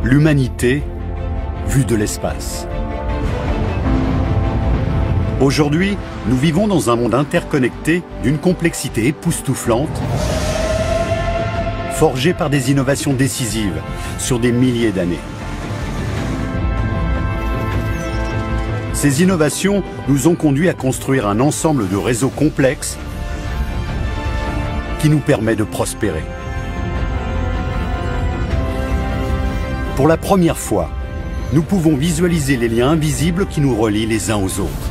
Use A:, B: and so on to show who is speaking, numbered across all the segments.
A: L'humanité vue de l'espace. Aujourd'hui, nous vivons dans un monde interconnecté d'une complexité époustouflante, forgé par des innovations décisives sur des milliers d'années. Ces innovations nous ont conduits à construire un ensemble de réseaux complexes qui nous permet de prospérer. Pour la première fois, nous pouvons visualiser les liens invisibles qui nous relient les uns aux autres.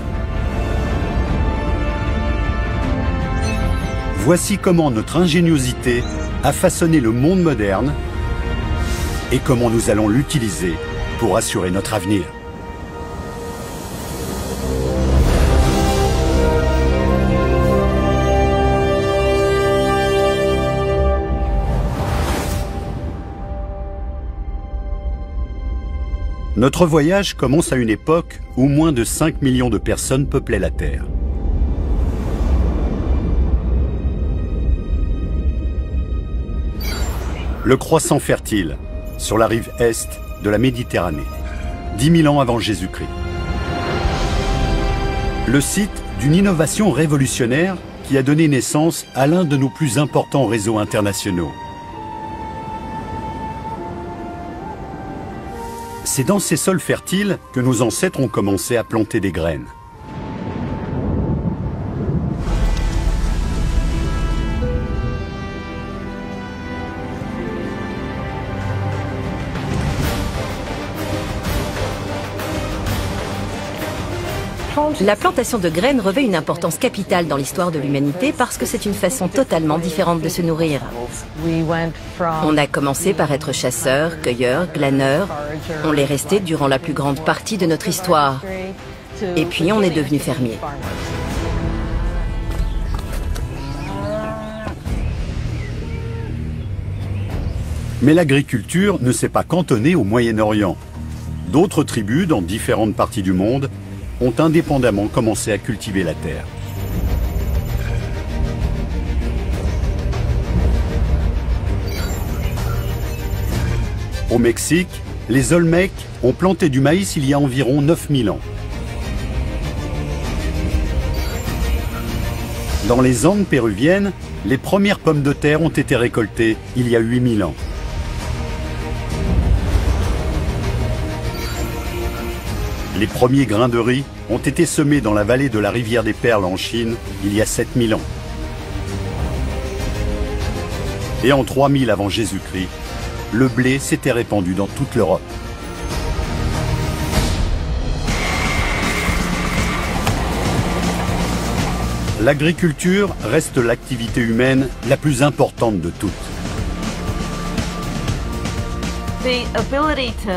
A: Voici comment notre ingéniosité a façonné le monde moderne et comment nous allons l'utiliser pour assurer notre avenir. Notre voyage commence à une époque où moins de 5 millions de personnes peuplaient la Terre. Le croissant fertile, sur la rive est de la Méditerranée, 10 000 ans avant Jésus-Christ. Le site d'une innovation révolutionnaire qui a donné naissance à l'un de nos plus importants réseaux internationaux. C'est dans ces sols fertiles que nos ancêtres ont commencé à planter des graines.
B: La plantation de graines revêt une importance capitale dans l'histoire de l'humanité parce que c'est une façon totalement différente de se nourrir. On a commencé par être chasseurs, cueilleurs, glaneurs. On l'est resté durant la plus grande partie de notre histoire. Et puis on est devenu fermier.
A: Mais l'agriculture ne s'est pas cantonnée au Moyen-Orient. D'autres tribus dans différentes parties du monde ont indépendamment commencé à cultiver la terre. Au Mexique, les Olmecs ont planté du maïs il y a environ 9000 ans. Dans les Andes péruviennes, les premières pommes de terre ont été récoltées il y a 8000 ans. Les premiers grains de riz ont été semés dans la vallée de la rivière des Perles en Chine il y a 7000 ans. Et en 3000 avant Jésus-Christ, le blé s'était répandu dans toute l'Europe. L'agriculture reste l'activité humaine la plus importante de toutes.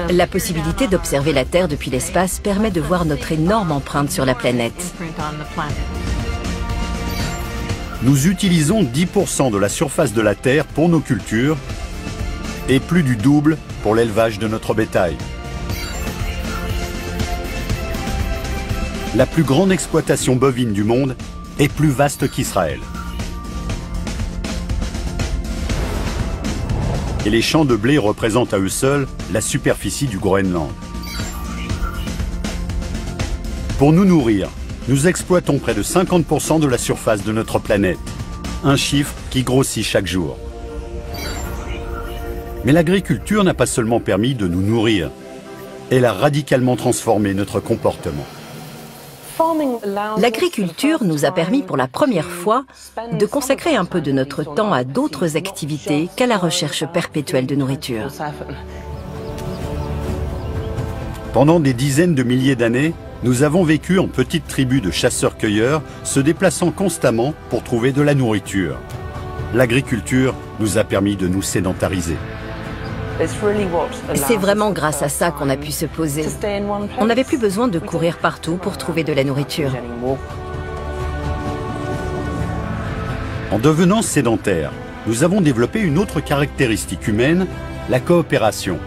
B: La possibilité d'observer la Terre depuis l'espace permet de voir notre énorme empreinte sur la planète.
A: Nous utilisons 10% de la surface de la Terre pour nos cultures et plus du double pour l'élevage de notre bétail. La plus grande exploitation bovine du monde est plus vaste qu'Israël. Et les champs de blé représentent à eux seuls la superficie du Groenland. Pour nous nourrir, nous exploitons près de 50% de la surface de notre planète, un chiffre qui grossit chaque jour. Mais l'agriculture n'a pas seulement permis de nous nourrir, elle a radicalement transformé notre comportement.
B: L'agriculture nous a permis pour la première fois de consacrer un peu de notre temps à d'autres activités qu'à la recherche perpétuelle de nourriture.
A: Pendant des dizaines de milliers d'années, nous avons vécu en petites tribus de chasseurs-cueilleurs, se déplaçant constamment pour trouver de la nourriture. L'agriculture nous a permis de nous sédentariser.
B: C'est vraiment grâce à ça qu'on a pu se poser. On n'avait plus besoin de courir partout pour trouver de la nourriture.
A: En devenant sédentaires, nous avons développé une autre caractéristique humaine, la coopération.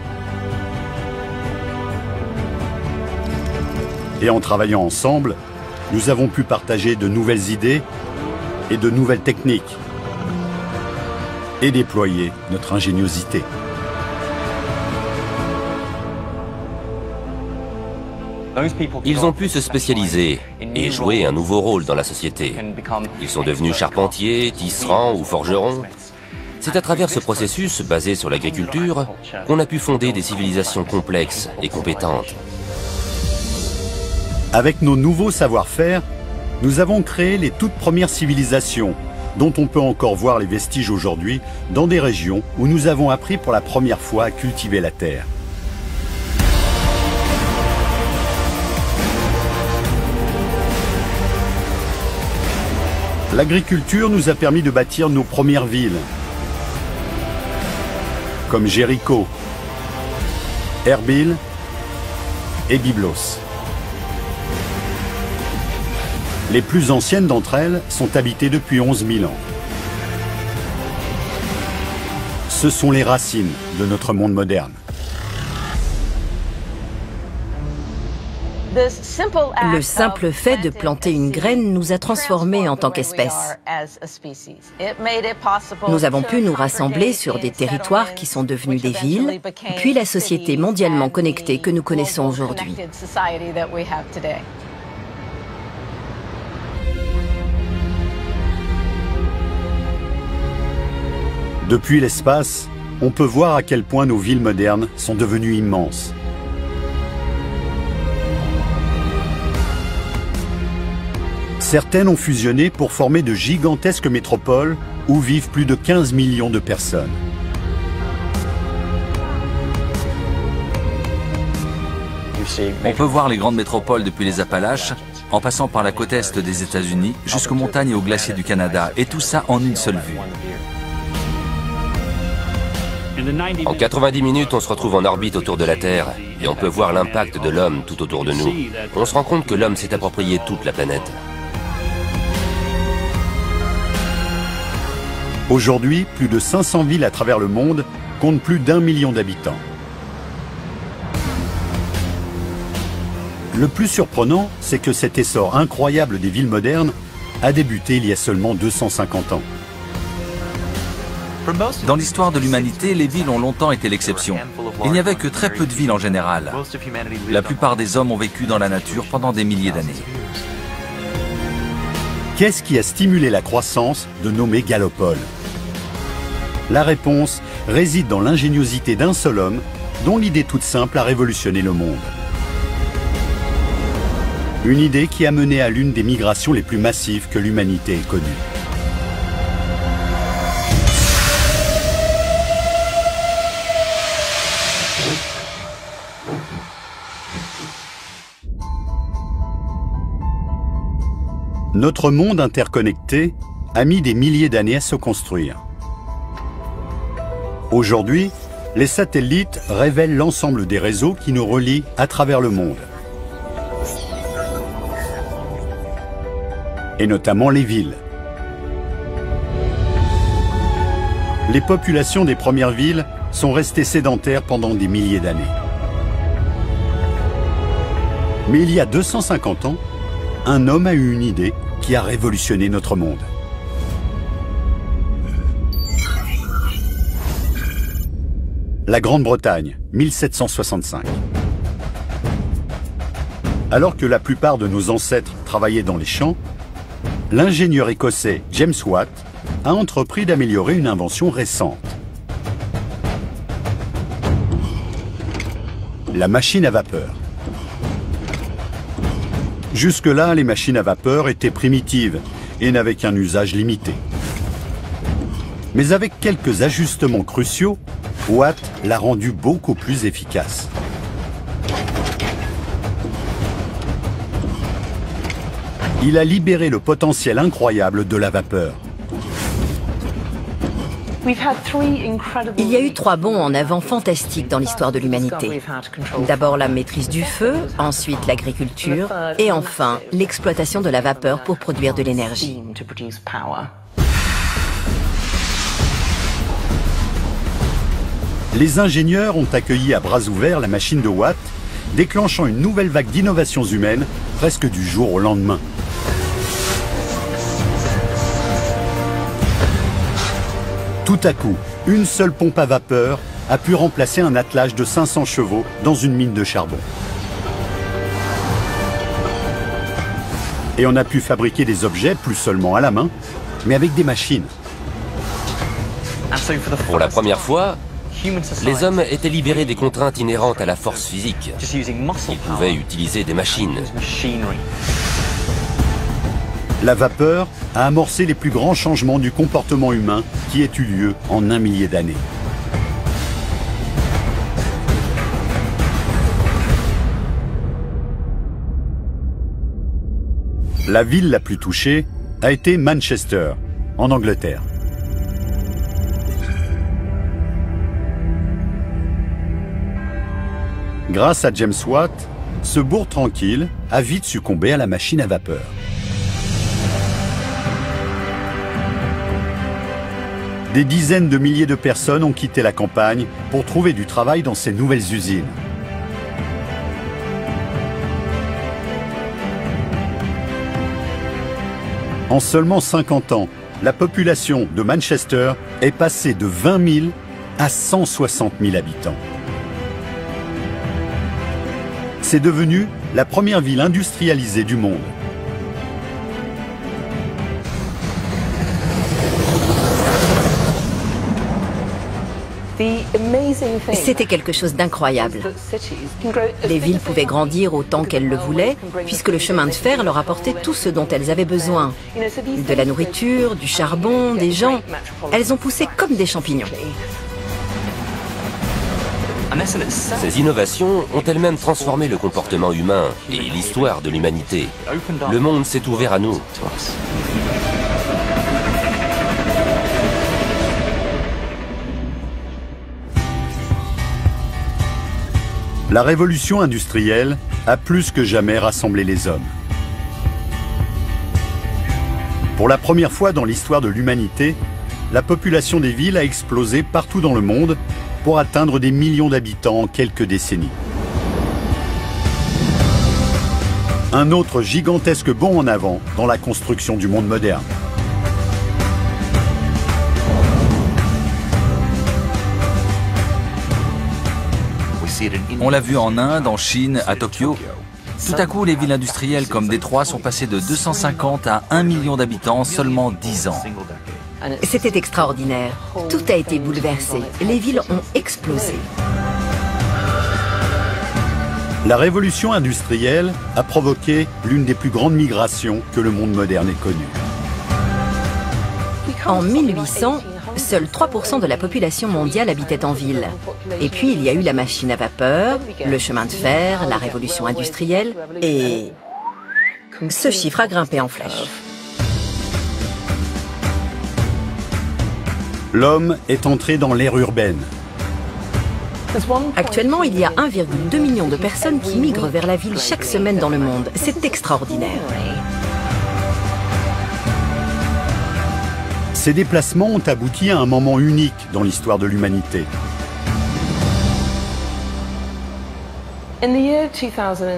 A: Et en travaillant ensemble, nous avons pu partager de nouvelles idées et de nouvelles techniques et déployer notre ingéniosité.
C: Ils ont pu se spécialiser et jouer un nouveau rôle dans la société. Ils sont devenus charpentiers, tisserands ou forgerons. C'est à travers ce processus, basé sur l'agriculture, qu'on a pu fonder des civilisations complexes et compétentes.
A: Avec nos nouveaux savoir-faire, nous avons créé les toutes premières civilisations, dont on peut encore voir les vestiges aujourd'hui dans des régions où nous avons appris pour la première fois à cultiver la terre. L'agriculture nous a permis de bâtir nos premières villes, comme Jéricho, Erbil et Byblos. Les plus anciennes d'entre elles sont habitées depuis 11 000 ans. Ce sont les racines de notre monde moderne.
B: Le simple fait de planter une graine nous a transformés en tant qu'espèce. Nous avons pu nous rassembler sur des territoires qui sont devenus des villes, puis la société mondialement connectée que nous connaissons aujourd'hui.
A: Depuis l'espace, on peut voir à quel point nos villes modernes sont devenues immenses. Certaines ont fusionné pour former de gigantesques métropoles où vivent plus de 15 millions de personnes.
D: On peut voir les grandes métropoles depuis les Appalaches, en passant par la côte est des États-Unis, jusqu'aux montagnes et aux glaciers du Canada, et tout ça en une seule vue.
C: En 90 minutes, on se retrouve en orbite autour de la Terre et on peut voir l'impact de l'homme tout autour de nous. On se rend compte que l'homme s'est approprié toute la planète.
A: Aujourd'hui, plus de 500 villes à travers le monde comptent plus d'1 million d'habitants. Le plus surprenant, c'est que cet essor incroyable des villes modernes a débuté il y a seulement 250 ans.
D: Dans l'histoire de l'humanité, les villes ont longtemps été l'exception. Il n'y avait que très peu de villes en général. La plupart des hommes ont vécu dans la nature pendant des milliers d'années.
A: Qu'est-ce qui a stimulé la croissance de nos mégalopoles? La réponse réside dans l'ingéniosité d'un seul homme, dont l'idée toute simple a révolutionné le monde. Une idée qui a mené à l'une des migrations les plus massives que l'humanité ait connues. Notre monde interconnecté a mis des milliers d'années à se construire. Aujourd'hui, les satellites révèlent l'ensemble des réseaux qui nous relient à travers le monde. Et notamment les villes. Les populations des premières villes sont restées sédentaires pendant des milliers d'années. Mais il y a 250 ans, un homme a eu une idée qui a révolutionné notre monde. La Grande-Bretagne, 1765. Alors que la plupart de nos ancêtres travaillaient dans les champs, l'ingénieur écossais James Watt a entrepris d'améliorer une invention récente. La machine à vapeur. Jusque-là, les machines à vapeur étaient primitives et n'avaient qu'un usage limité. Mais avec quelques ajustements cruciaux, Watt l'a rendu beaucoup plus efficace. Il a libéré le potentiel incroyable de la vapeur.
B: Il y a eu 3 bonds en avant fantastiques dans l'histoire de l'humanité. D'abord la maîtrise du feu, ensuite l'agriculture et enfin l'exploitation de la vapeur pour produire de l'énergie.
A: Les ingénieurs ont accueilli à bras ouverts la machine de Watt, déclenchant une nouvelle vague d'innovations humaines presque du jour au lendemain. Tout à coup, une seule pompe à vapeur a pu remplacer un attelage de 500 chevaux dans une mine de charbon. Et on a pu fabriquer des objets plus seulement à la main, mais avec des machines.
C: Pour la première fois, les hommes étaient libérés des contraintes inhérentes à la force physique. Ils pouvaient utiliser des machines.
A: La vapeur a amorcé les plus grands changements du comportement humain qui aient eu lieu en 1 millier d'années. La ville la plus touchée a été Manchester, en Angleterre. Grâce à James Watt, ce bourg tranquille a vite succombé à la machine à vapeur. Des dizaines de milliers de personnes ont quitté la campagne pour trouver du travail dans ces nouvelles usines. En seulement 50 ans, la population de Manchester est passée de 20 000 à 160 000 habitants. C'est devenu la première ville industrialisée du monde.
B: C'était quelque chose d'incroyable. Les villes pouvaient grandir autant qu'elles le voulaient, puisque le chemin de fer leur apportait tout ce dont elles avaient besoin. De la nourriture, du charbon, des gens. Elles ont poussé comme des champignons.
C: Ces innovations ont elles-mêmes transformé le comportement humain et l'histoire de l'humanité. Le monde s'est ouvert à nous.
A: La révolution industrielle a plus que jamais rassemblé les hommes. Pour la première fois dans l'histoire de l'humanité, la population des villes a explosé partout dans le monde pour atteindre des millions d'habitants en quelques décennies. Un autre gigantesque bond en avant dans la construction du monde moderne.
D: On l'a vu en Inde, en Chine, à Tokyo. Tout à coup, les villes industrielles comme Détroit sont passées de 250 à 1 million d'habitants en seulement 10 ans.
B: C'était extraordinaire. Tout a été bouleversé. Les villes ont explosé.
A: La révolution industrielle a provoqué l'une des plus grandes migrations que le monde moderne ait connue.
B: En 1800, seuls 3% de la population mondiale habitait en ville. Et puis il y a eu la machine à vapeur, le chemin de fer, la révolution industrielle, et ce chiffre a grimpé en flèche.
A: L'homme est entré dans l'ère urbaine.
B: Actuellement, il y a 1,2 million de personnes qui migrent vers la ville chaque semaine dans le monde. C'est extraordinaire.
A: Ces déplacements ont abouti à un moment unique dans l'histoire de l'humanité.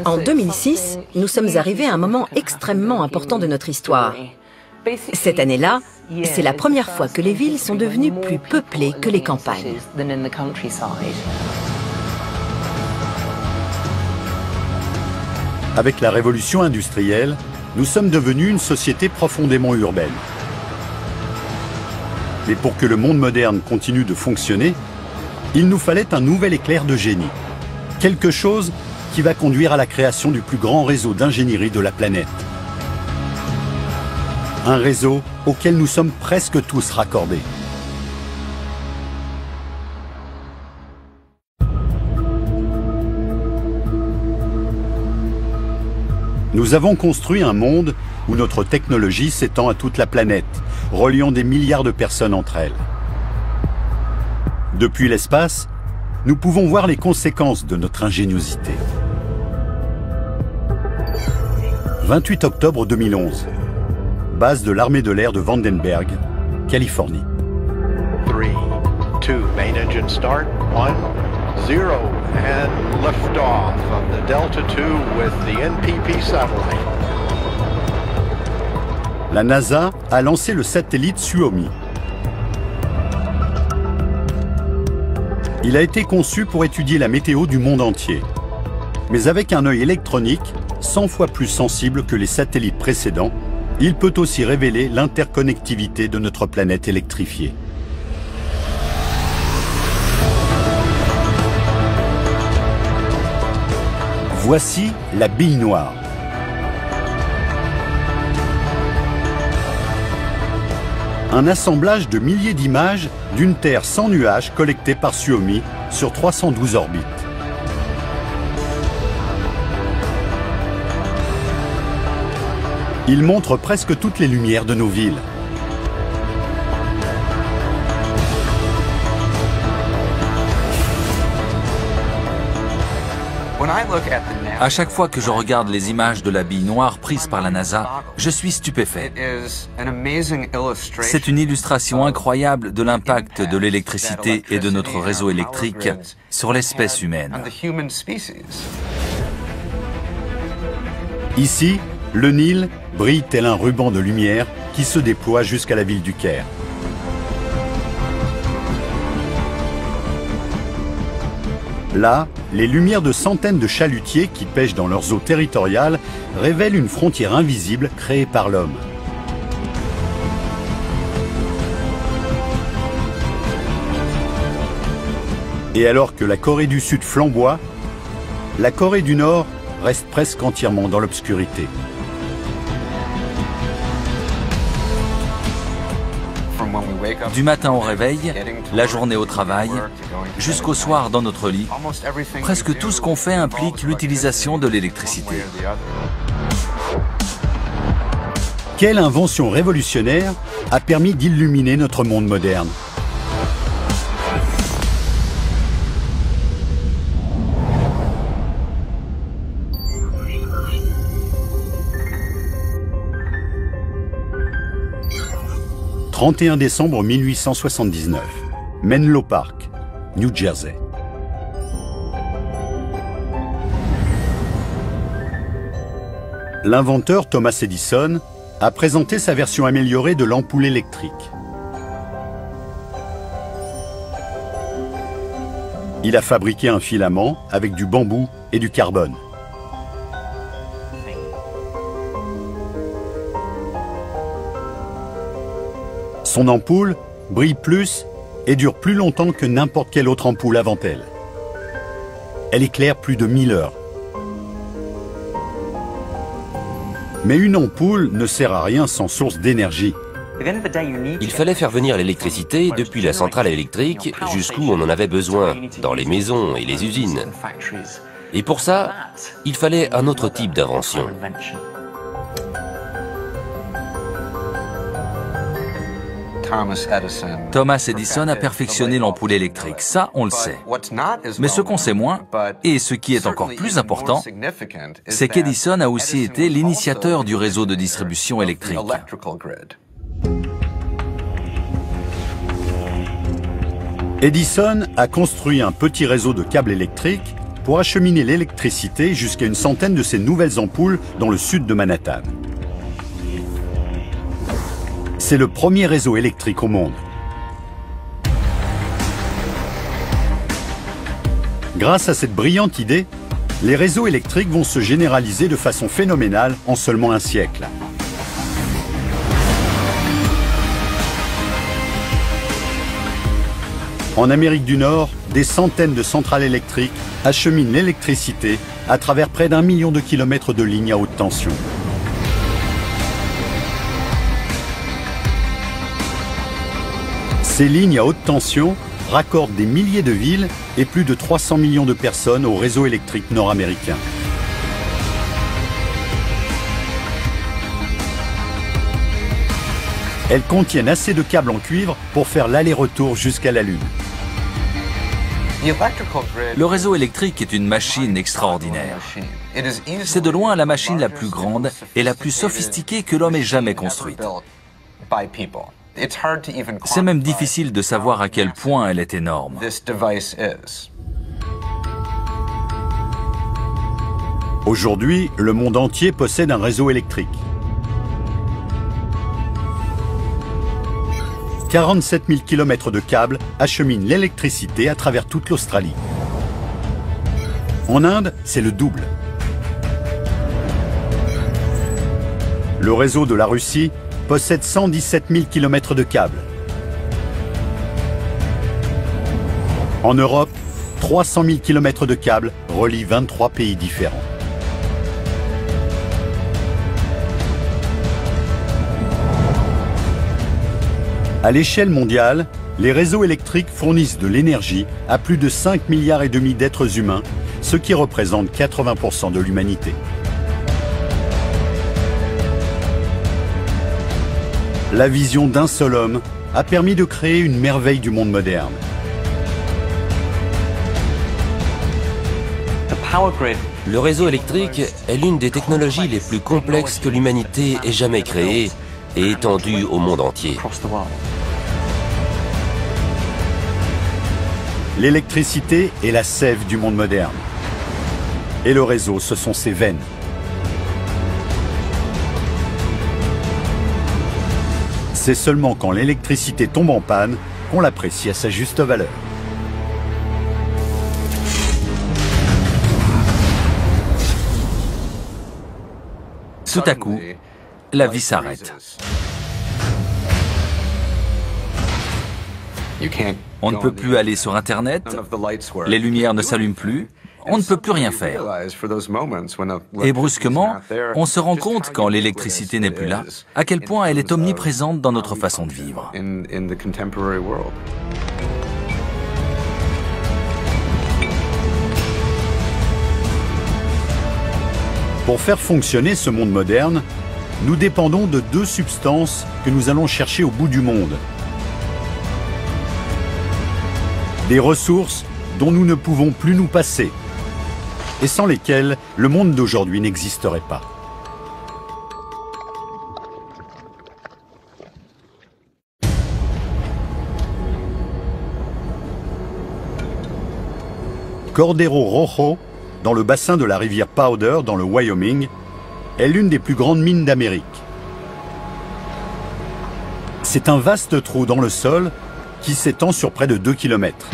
B: En 2006, nous sommes arrivés à un moment extrêmement important de notre histoire. Cette année-là, c'est la première fois que les villes sont devenues plus peuplées que les campagnes.
A: Avec la révolution industrielle, nous sommes devenus une société profondément urbaine. Mais pour que le monde moderne continue de fonctionner, il nous fallait un nouvel éclair de génie. Quelque chose qui va conduire à la création du plus grand réseau d'ingénierie de la planète. Un réseau auquel nous sommes presque tous raccordés. Nous avons construit un monde où notre technologie s'étend à toute la planète, reliant des milliards de personnes entre elles. Depuis l'espace, nous pouvons voir les conséquences de notre ingéniosité. 28 octobre 2011, base de l'armée de l'air de Vandenberg, Californie.
E: 3, 2, main engine start, 1, 0, and liftoff of the Delta II with the NPP satellite.
A: La NASA a lancé le satellite Suomi. Il a été conçu pour étudier la météo du monde entier. Mais avec un œil électronique, 100 fois plus sensible que les satellites précédents, il peut aussi révéler l'interconnectivité de notre planète électrifiée. Voici la bille noire. Un assemblage de milliers d'images d'une Terre sans nuages collectées par Suomi sur 312 orbites. Il montre presque toutes les lumières de nos villes.
D: À chaque fois que je regarde les images de la bille noire prises par la NASA, je suis stupéfait. C'est une illustration incroyable de l'impact de l'électricité et de notre réseau électrique sur l'espèce humaine.
A: Ici, le Nil brille tel un ruban de lumière qui se déploie jusqu'à la ville du Caire. Là, les lumières de centaines de chalutiers qui pêchent dans leurs eaux territoriales révèlent une frontière invisible créée par l'homme. Et alors que la Corée du Sud flamboie, la Corée du Nord reste presque entièrement dans l'obscurité.
D: Du matin au réveil, la journée au travail, jusqu'au soir dans notre lit, presque tout ce qu'on fait implique l'utilisation de l'électricité.
A: Quelle invention révolutionnaire a permis d'illuminer notre monde moderne? « 31 décembre 1879, Menlo Park, New Jersey. L'inventeur Thomas Edison a présenté sa version améliorée de l'ampoule électrique. Il a fabriqué un filament avec du bambou et du carbone. Son ampoule brille plus et dure plus longtemps que n'importe quelle autre ampoule avant elle. Elle éclaire plus de 1000 heures. Mais une ampoule ne sert à rien sans source d'énergie.
C: Il fallait faire venir l'électricité depuis la centrale électrique jusqu'où on en avait besoin, dans les maisons et les usines. Et pour ça, il fallait un autre type d'invention.
D: Thomas Edison a perfectionné l'ampoule électrique, ça on le sait. Mais ce qu'on sait moins, et ce qui est encore plus important, c'est qu'Edison a aussi été l'initiateur du réseau de distribution électrique.
A: Edison a construit un petit réseau de câbles électriques pour acheminer l'électricité jusqu'à une centaine de ces nouvelles ampoules dans le sud de Manhattan. C'est le premier réseau électrique au monde. Grâce à cette brillante idée, les réseaux électriques vont se généraliser de façon phénoménale en seulement un siècle. En Amérique du Nord, des centaines de centrales électriques acheminent l'électricité à travers près d'1 million de kilomètres de lignes à haute tension. Ces lignes à haute tension raccordent des milliers de villes et plus de 300 millions de personnes au réseau électrique nord-américain. Elles contiennent assez de câbles en cuivre pour faire l'aller-retour jusqu'à la Lune.
D: Le réseau électrique est une machine extraordinaire. C'est de loin la machine la plus grande et la plus sophistiquée que l'homme ait jamais construite. C'est même difficile de savoir à quel point elle est énorme.
A: Aujourd'hui, le monde entier possède un réseau électrique. 47 000 km de câbles acheminent l'électricité à travers toute l'Australie. En Inde, c'est le double. Le réseau de la Russie possède 117 000 km de câbles. En Europe, 300 000 km de câbles relient 23 pays différents. À l'échelle mondiale, les réseaux électriques fournissent de l'énergie à plus de 5,5 milliards d'êtres humains, ce qui représente 80% de l'humanité. La vision d'un seul homme a permis de créer une merveille du monde moderne.
C: Le réseau électrique est l'une des technologies les plus complexes que l'humanité ait jamais créées et étendue au monde entier.
A: L'électricité est la sève du monde moderne. Et le réseau, ce sont ses veines. C'est seulement quand l'électricité tombe en panne qu'on l'apprécie à sa juste valeur.
D: Tout à coup, la vie s'arrête. On ne peut plus aller sur Internet, les lumières ne s'allument plus, on ne peut plus rien faire. Et brusquement, on se rend compte, quand l'électricité n'est plus là, à quel point elle est omniprésente dans notre façon de vivre.
A: Pour faire fonctionner ce monde moderne, nous dépendons de deux substances que nous allons chercher au bout du monde. Des ressources dont nous ne pouvons plus nous passer et sans lesquelles le monde d'aujourd'hui n'existerait pas. Cordero Rojo, dans le bassin de la rivière Powder, dans le Wyoming, est l'une des plus grandes mines d'Amérique. C'est un vaste trou dans le sol qui s'étend sur près de 2 km.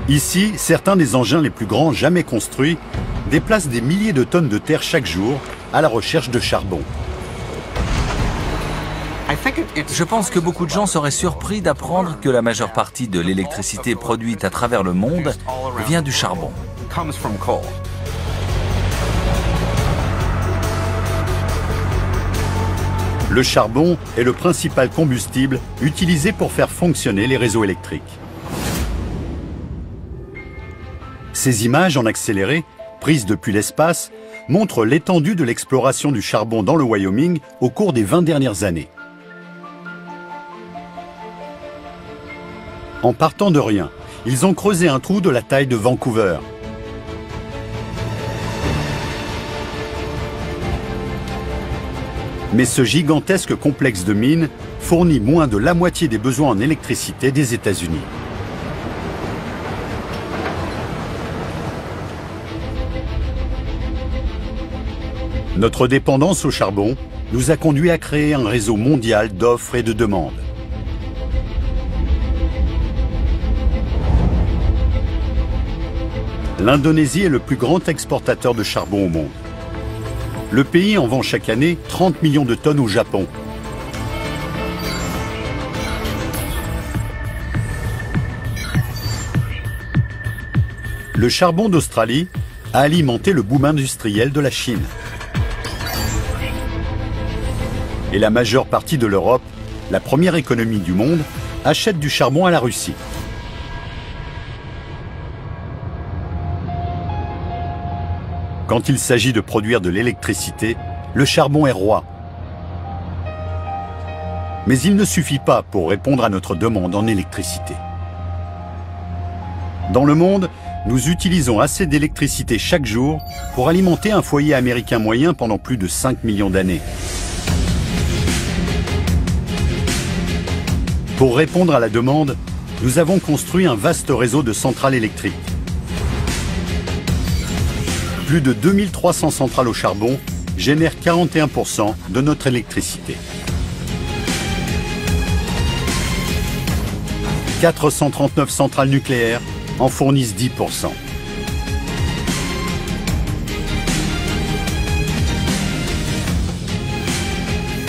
A: Ici, certains des engins les plus grands jamais construits déplacent des milliers de tonnes de terre chaque jour à la recherche de charbon.
D: Je pense que beaucoup de gens seraient surpris d'apprendre que la majeure partie de l'électricité produite à travers le monde vient du charbon.
A: Le charbon est le principal combustible utilisé pour faire fonctionner les réseaux électriques. Ces images en accéléré, prises depuis l'espace, montrent l'étendue de l'exploration du charbon dans le Wyoming au cours des 20 dernières années. En partant de rien, ils ont creusé un trou de la taille de Vancouver. Mais ce gigantesque complexe de mines fournit moins de la moitié des besoins en électricité des États-Unis. Notre dépendance au charbon nous a conduit à créer un réseau mondial d'offres et de demandes. L'Indonésie est le plus grand exportateur de charbon au monde. Le pays en vend chaque année 30 millions de tonnes au Japon. Le charbon d'Australie a alimenté le boom industriel de la Chine. Et la majeure partie de l'Europe, la première économie du monde, achète du charbon à la Russie. Quand il s'agit de produire de l'électricité, le charbon est roi. Mais il ne suffit pas pour répondre à notre demande en électricité. Dans le monde, nous utilisons assez d'électricité chaque jour pour alimenter un foyer américain moyen pendant plus de 5 millions d'années. Pour répondre à la demande, nous avons construit un vaste réseau de centrales électriques. Plus de 2300 centrales au charbon génèrent 41% de notre électricité. 439 centrales nucléaires en fournissent 10%.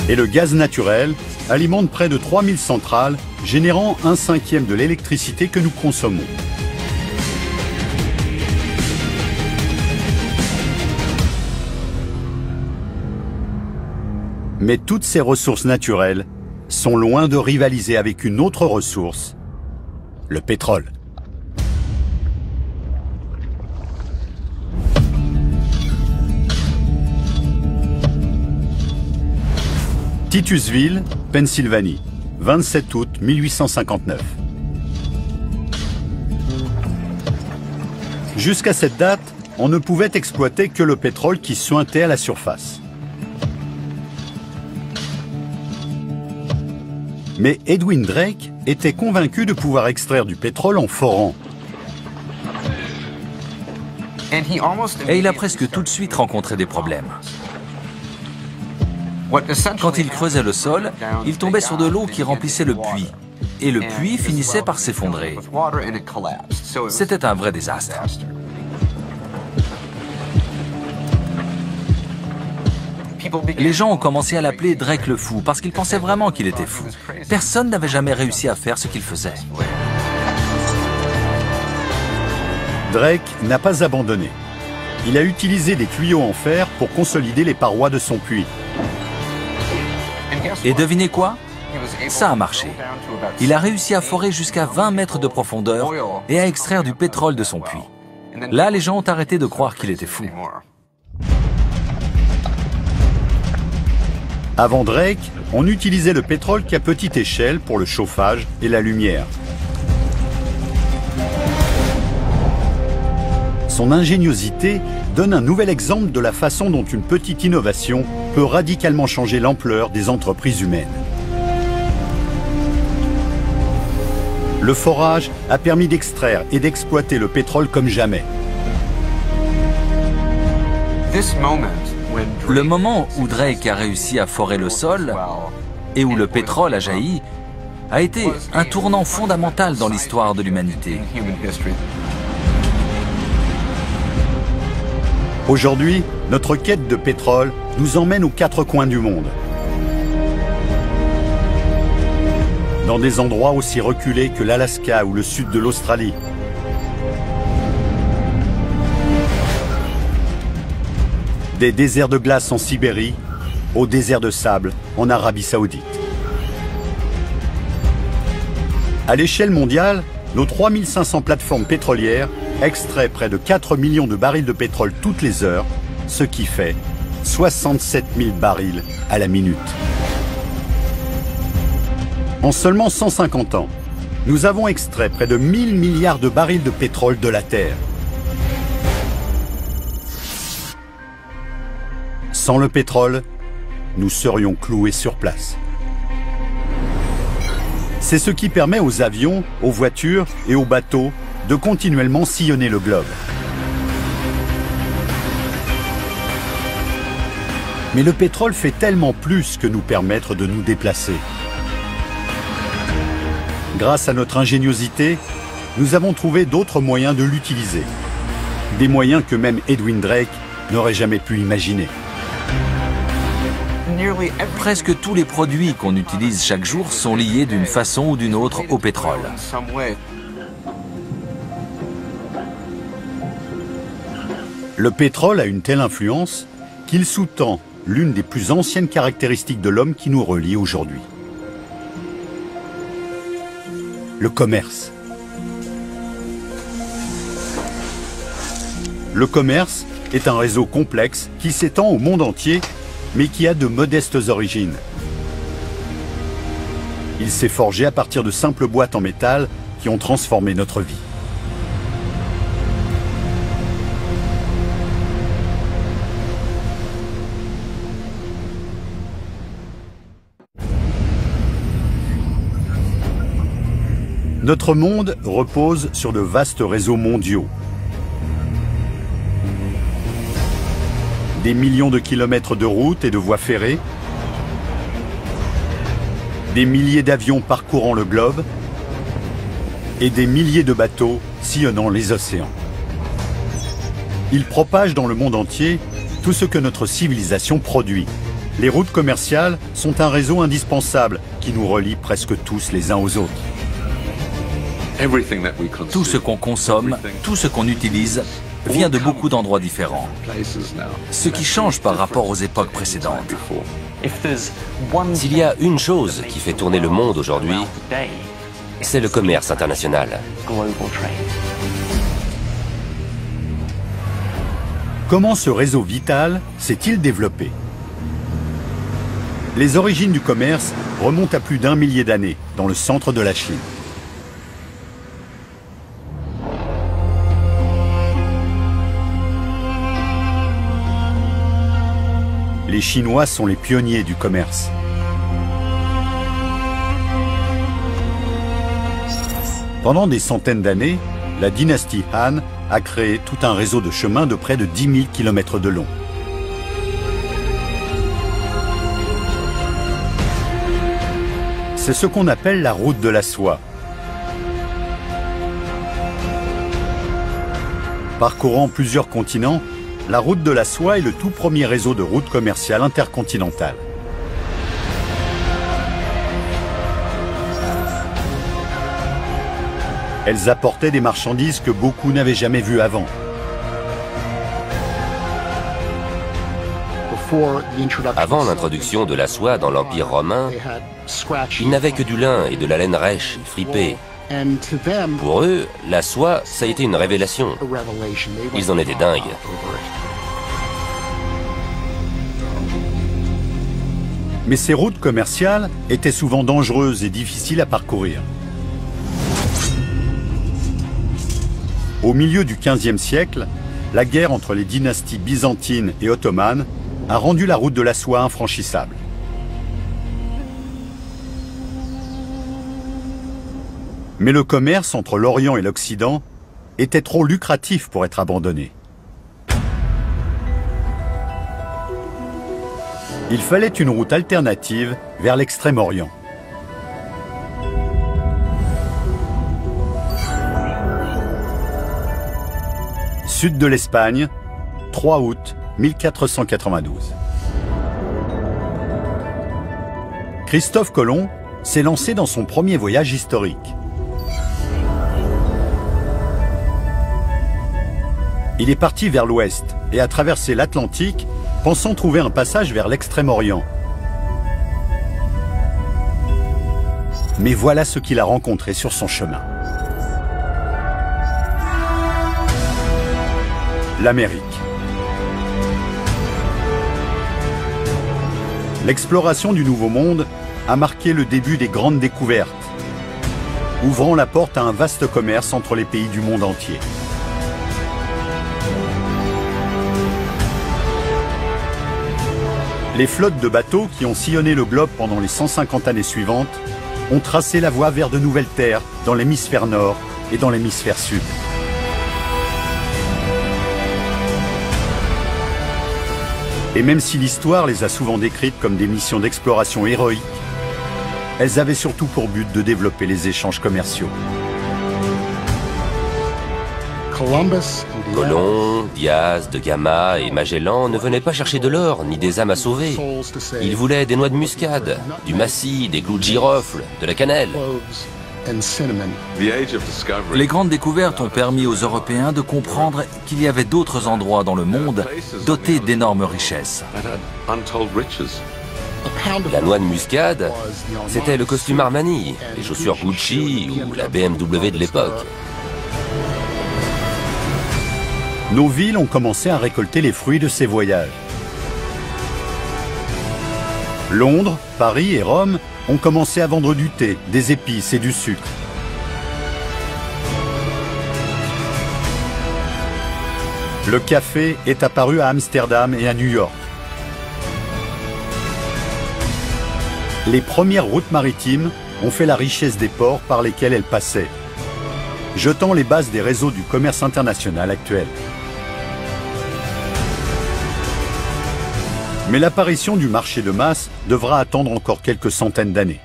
A: Et le gaz naturel alimente près de 3000 centrales, générant 1/5 de l'électricité que nous consommons. Mais toutes ces ressources naturelles sont loin de rivaliser avec une autre ressource, le pétrole. Titusville, Pennsylvanie, 27 août 1859. Jusqu'à cette date, on ne pouvait exploiter que le pétrole qui suintait à la surface. Mais Edwin Drake était convaincu de pouvoir extraire du pétrole en forant.
D: Et il a presque tout de suite rencontré des problèmes. Quand il creusait le sol, il tombait sur de l'eau qui remplissait le puits. Et le puits finissait par s'effondrer. C'était un vrai désastre. Les gens ont commencé à l'appeler Drake le fou parce qu'ils pensaient vraiment qu'il était fou. Personne n'avait jamais réussi à faire ce qu'il faisait.
A: Drake n'a pas abandonné. Il a utilisé des tuyaux en fer pour consolider les parois de son puits.
D: Et devinez quoi? Ça a marché. Il a réussi à forer jusqu'à 20 mètres de profondeur et à extraire du pétrole de son puits. Là, les gens ont arrêté de croire qu'il était fou.
A: Avant Drake, on utilisait le pétrole qu'à petite échelle pour le chauffage et la lumière. Son ingéniosité donne un nouvel exemple de la façon dont une petite innovation peut radicalement changer l'ampleur des entreprises humaines. Le forage a permis d'extraire et d'exploiter le pétrole comme jamais.
D: Le moment où Drake a réussi à forer le sol et où le pétrole a jailli a été un tournant fondamental dans l'histoire de l'humanité.
A: Aujourd'hui, notre quête de pétrole nous emmène aux quatre coins du monde. Dans des endroits aussi reculés que l'Alaska ou le sud de l'Australie. Des déserts de glace en Sibérie, au désert de sable en Arabie Saoudite. À l'échelle mondiale, nos 3500 plateformes pétrolières extraient près de 4 millions de barils de pétrole toutes les heures, ce qui fait 67 000 barils à la minute. En seulement 150 ans, nous avons extrait près de 1000 milliards de barils de pétrole de la Terre. Sans le pétrole, nous serions cloués sur place. C'est ce qui permet aux avions, aux voitures et aux bateaux de continuellement sillonner le globe. Mais le pétrole fait tellement plus que nous permettre de nous déplacer. Grâce à notre ingéniosité, nous avons trouvé d'autres moyens de l'utiliser. Des moyens que même Edwin Drake n'aurait jamais pu imaginer.
D: Presque tous les produits qu'on utilise chaque jour sont liés d'une façon ou d'une autre au pétrole.
A: Le pétrole a une telle influence qu'il sous-tend l'une des plus anciennes caractéristiques de l'homme qui nous relie aujourd'hui. Le commerce. Le commerce est un réseau complexe qui s'étend au monde entier, mais qui a de modestes origines. Il s'est forgé à partir de simples boîtes en métal qui ont transformé notre vie. Notre monde repose sur de vastes réseaux mondiaux. Des millions de kilomètres de routes et de voies ferrées, des milliers d'avions parcourant le globe et des milliers de bateaux sillonnant les océans. Ils propagent dans le monde entier tout ce que notre civilisation produit, Les routes commerciales sont un réseau indispensable qui nous relie presque tous les uns aux autres.
D: Tout ce qu'on consomme, tout ce qu'on utilise, vient de beaucoup d'endroits différents. Ce qui change par rapport aux époques précédentes.
C: S'il y a une chose qui fait tourner le monde aujourd'hui, c'est le commerce international.
A: Comment ce réseau vital s'est-il développé? Les origines du commerce remontent à plus d'1 millier d'années, dans le centre de la Chine. Les Chinois sont les pionniers du commerce. Pendant des centaines d'années, la dynastie Han a créé tout un réseau de chemins de près de 10 000 km de long. C'est ce qu'on appelle la route de la soie. Parcourant plusieurs continents, la route de la soie est le tout premier réseau de routes commerciales intercontinentales. Elles apportaient des marchandises que beaucoup n'avaient jamais vues avant.
C: Avant l'introduction de la soie dans l'Empire romain, ils n'avaient que du lin et de la laine rêche et fripée. Pour eux, la soie, ça a été une révélation. Ils en étaient dingues.
A: Mais ces routes commerciales étaient souvent dangereuses et difficiles à parcourir. Au milieu du XVe siècle, la guerre entre les dynasties byzantines et ottomanes a rendu la route de la soie infranchissable. Mais le commerce entre l'Orient et l'Occident était trop lucratif pour être abandonné. Il fallait une route alternative vers l'Extrême-Orient. Sud de l'Espagne, 3 août 1492. Christophe Colomb s'est lancé dans son premier voyage historique. Il est parti vers l'ouest et a traversé l'Atlantique, pensant trouver un passage vers l'Extrême-Orient. Mais voilà ce qu'il a rencontré sur son chemin. L'Amérique. L'exploration du Nouveau Monde a marqué le début des grandes découvertes, ouvrant la porte à un vaste commerce entre les pays du monde entier. Les flottes de bateaux qui ont sillonné le globe pendant les 150 années suivantes ont tracé la voie vers de nouvelles terres dans l'hémisphère nord et dans l'hémisphère sud. Et même si l'histoire les a souvent décrites comme des missions d'exploration héroïques, elles avaient surtout pour but de développer les échanges commerciaux.
C: Colomb, Diaz, de Gama et Magellan ne venaient pas chercher de l'or ni des âmes à sauver. Ils voulaient des noix de muscade, du massis, des clous de girofle, de la cannelle.
D: Les grandes découvertes ont permis aux Européens de comprendre qu'il y avait d'autres endroits dans le monde dotés d'énormes richesses.
C: La noix de muscade, c'était le costume Armani, les chaussures Gucci ou la BMW de l'époque.
A: Nos villes ont commencé à récolter les fruits de ces voyages. Londres, Paris et Rome ont commencé à vendre du thé, des épices et du sucre. Le café est apparu à Amsterdam et à New York. Les premières routes maritimes ont fait la richesse des ports par lesquels elles passaient, jetant les bases des réseaux du commerce international actuel. Mais l'apparition du marché de masse devra attendre encore quelques centaines d'années.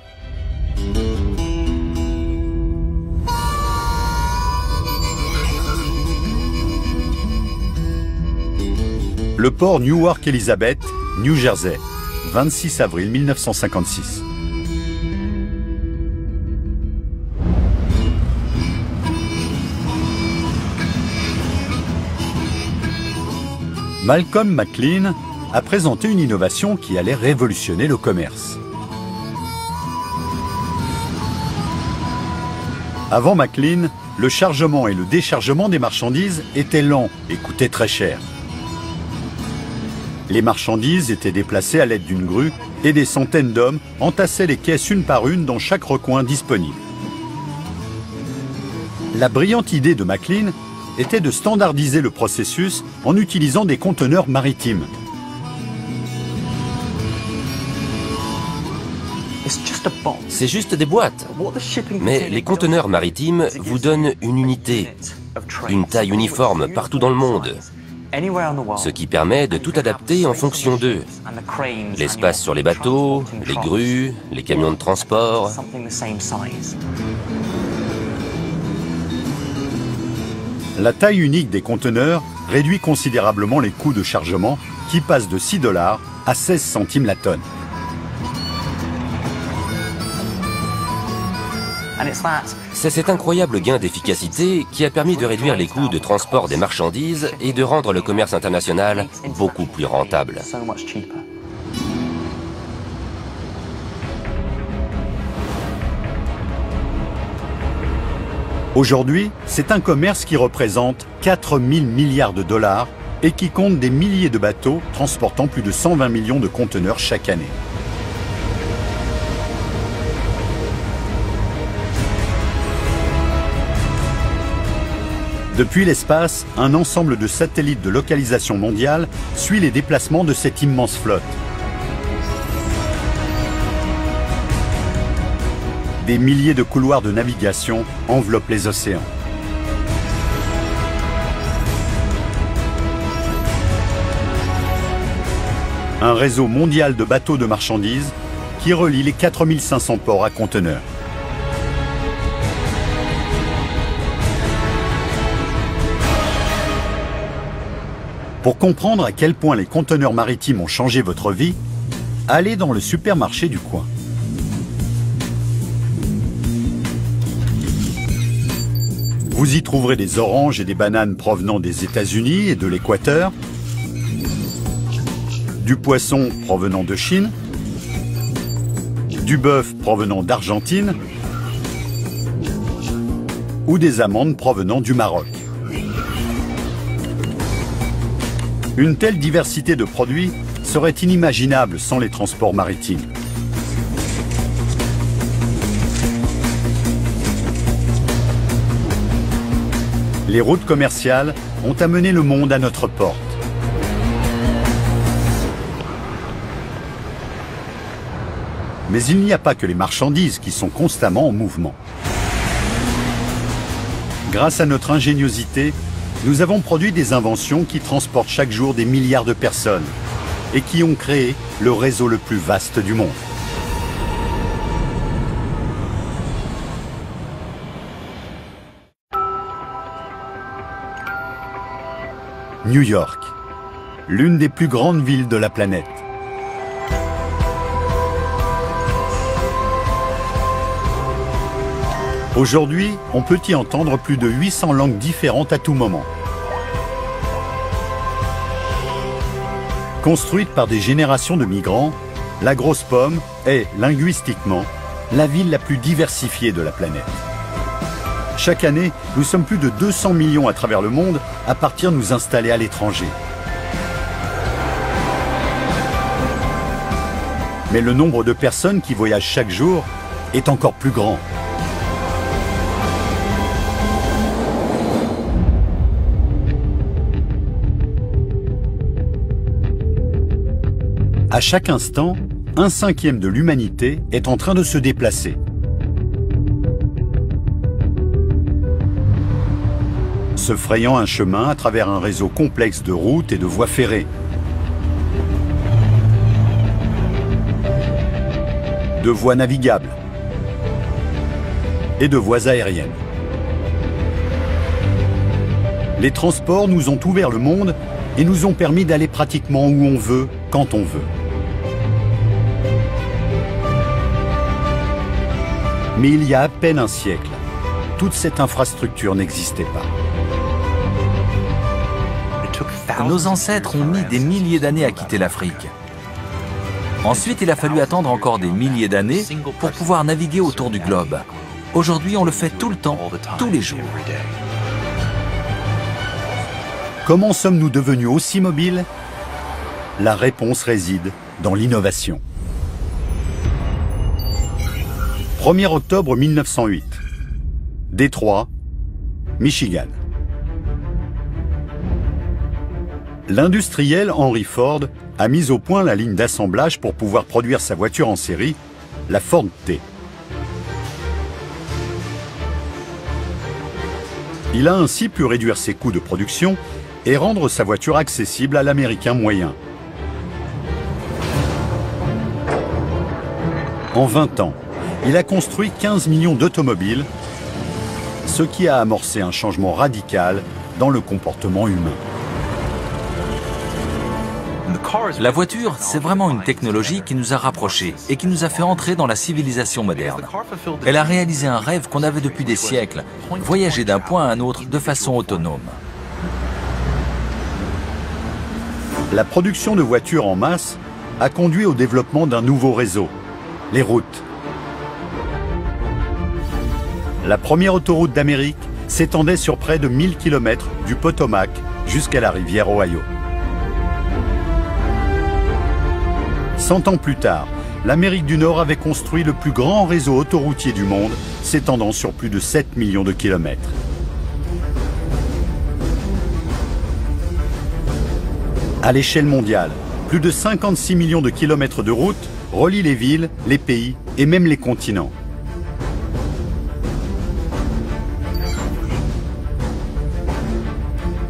A: Le port Newark Elizabeth, New Jersey, 26 avril 1956. Malcolm McLean a présenté une innovation qui allait révolutionner le commerce. Avant McLean, le chargement et le déchargement des marchandises étaient lents et coûtaient très cher. Les marchandises étaient déplacées à l'aide d'une grue et des centaines d'hommes entassaient les caisses une par une dans chaque recoin disponible. La brillante idée de McLean était de standardiser le processus en utilisant des conteneurs maritimes.
C: C'est juste des boîtes. Mais les conteneurs maritimes vous donnent une unité, une taille uniforme partout dans le monde, ce qui permet de tout adapter en fonction d'eux. L'espace sur les bateaux, les grues, les camions de transport.
A: La taille unique des conteneurs réduit considérablement les coûts de chargement qui passent de 6 $ à 16 centimes la tonne.
C: C'est cet incroyable gain d'efficacité qui a permis de réduire les coûts de transport des marchandises et de rendre le commerce international beaucoup plus rentable.
A: Aujourd'hui, c'est un commerce qui représente 4 000 milliards de dollars et qui compte des milliers de bateaux transportant plus de 120 millions de conteneurs chaque année. Depuis l'espace, un ensemble de satellites de localisation mondiale suit les déplacements de cette immense flotte. Des milliers de couloirs de navigation enveloppent les océans. Un réseau mondial de bateaux de marchandises qui relie les 4500 ports à conteneurs. Pour comprendre à quel point les conteneurs maritimes ont changé votre vie, allez dans le supermarché du coin. Vous y trouverez des oranges et des bananes provenant des États-Unis et de l'Équateur, du poisson provenant de Chine, du bœuf provenant d'Argentine ou des amandes provenant du Maroc. Une telle diversité de produits serait inimaginable sans les transports maritimes. Les routes commerciales ont amené le monde à notre porte. Mais il n'y a pas que les marchandises qui sont constamment en mouvement. Grâce à notre ingéniosité, nous avons produit des inventions qui transportent chaque jour des milliards de personnes et qui ont créé le réseau le plus vaste du monde. New York, l'une des plus grandes villes de la planète. Aujourd'hui, on peut y entendre plus de 800 langues différentes à tout moment. Construite par des générations de migrants, la Grosse Pomme est, linguistiquement, la ville la plus diversifiée de la planète. Chaque année, nous sommes plus de 200 millions à travers le monde à partir de nous installer à l'étranger. Mais le nombre de personnes qui voyagent chaque jour est encore plus grand. À chaque instant, 1/5 de l'humanité est en train de se déplacer. Se frayant un chemin à travers un réseau complexe de routes et de voies ferrées. De voies navigables et de voies aériennes. Les transports nous ont ouvert le monde et nous ont permis d'aller pratiquement où on veut, quand on veut. Mais il y a à peine un siècle, toute cette infrastructure n'existait pas.
D: Nos ancêtres ont mis des milliers d'années à quitter l'Afrique. Ensuite, il a fallu attendre encore des milliers d'années pour pouvoir naviguer autour du globe. Aujourd'hui, on le fait tout le temps, tous les jours.
A: Comment sommes-nous devenus aussi mobiles? La réponse réside dans l'innovation. 1er octobre 1908. Détroit, Michigan. L'industriel Henry Ford a mis au point la ligne d'assemblage pour pouvoir produire sa voiture en série, la Ford T. Il a ainsi pu réduire ses coûts de production et rendre sa voiture accessible à l'Américain moyen. En 20 ans, il a construit 15 millions d'automobiles, ce qui a amorcé un changement radical dans le comportement humain.
D: La voiture, c'est vraiment une technologie qui nous a rapprochés et qui nous a fait entrer dans la civilisation moderne. Elle a réalisé un rêve qu'on avait depuis des siècles, voyager d'un point à un autre de façon autonome.
A: La production de voitures en masse a conduit au développement d'un nouveau réseau, les routes. La première autoroute d'Amérique s'étendait sur près de 1000 km du Potomac jusqu'à la rivière Ohio. 100 ans plus tard, l'Amérique du Nord avait construit le plus grand réseau autoroutier du monde, s'étendant sur plus de 7 millions de kilomètres. À l'échelle mondiale, plus de 56 millions de kilomètres de routes relient les villes, les pays et même les continents.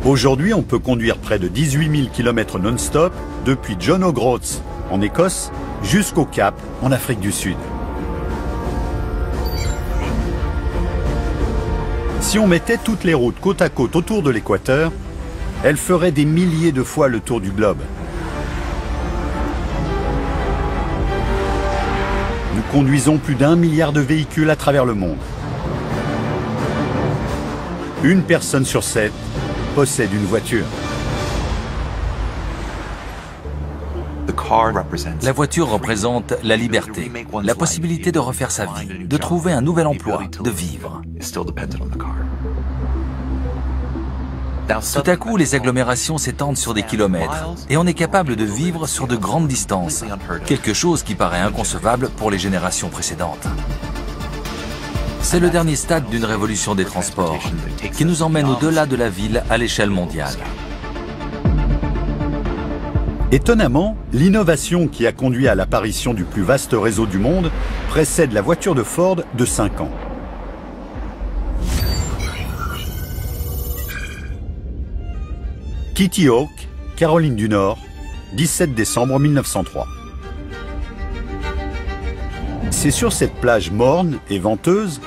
A: Aujourd'hui, on peut conduire près de 18 000 km non-stop depuis John O'Groats en Écosse jusqu'au Cap en Afrique du Sud. Si on mettait toutes les routes côte à côte autour de l'équateur, elles feraient des milliers de fois le tour du globe. Nous conduisons plus d'1 milliard de véhicules à travers le monde. Une personne sur 7 possède une voiture.
D: La voiture représente la liberté, la possibilité de refaire sa vie, de trouver un nouvel emploi, de vivre. Tout à coup, les agglomérations s'étendent sur des kilomètres et on est capable de vivre sur de grandes distances, quelque chose qui paraît inconcevable pour les générations précédentes. C'est le dernier stade d'une révolution des transports qui nous emmène au-delà de la ville à l'échelle mondiale.
A: Étonnamment, l'innovation qui a conduit à l'apparition du plus vaste réseau du monde précède la voiture de Ford de 5 ans. Kitty Hawk, Caroline du Nord, 17 décembre 1903. C'est sur cette plage morne et venteuse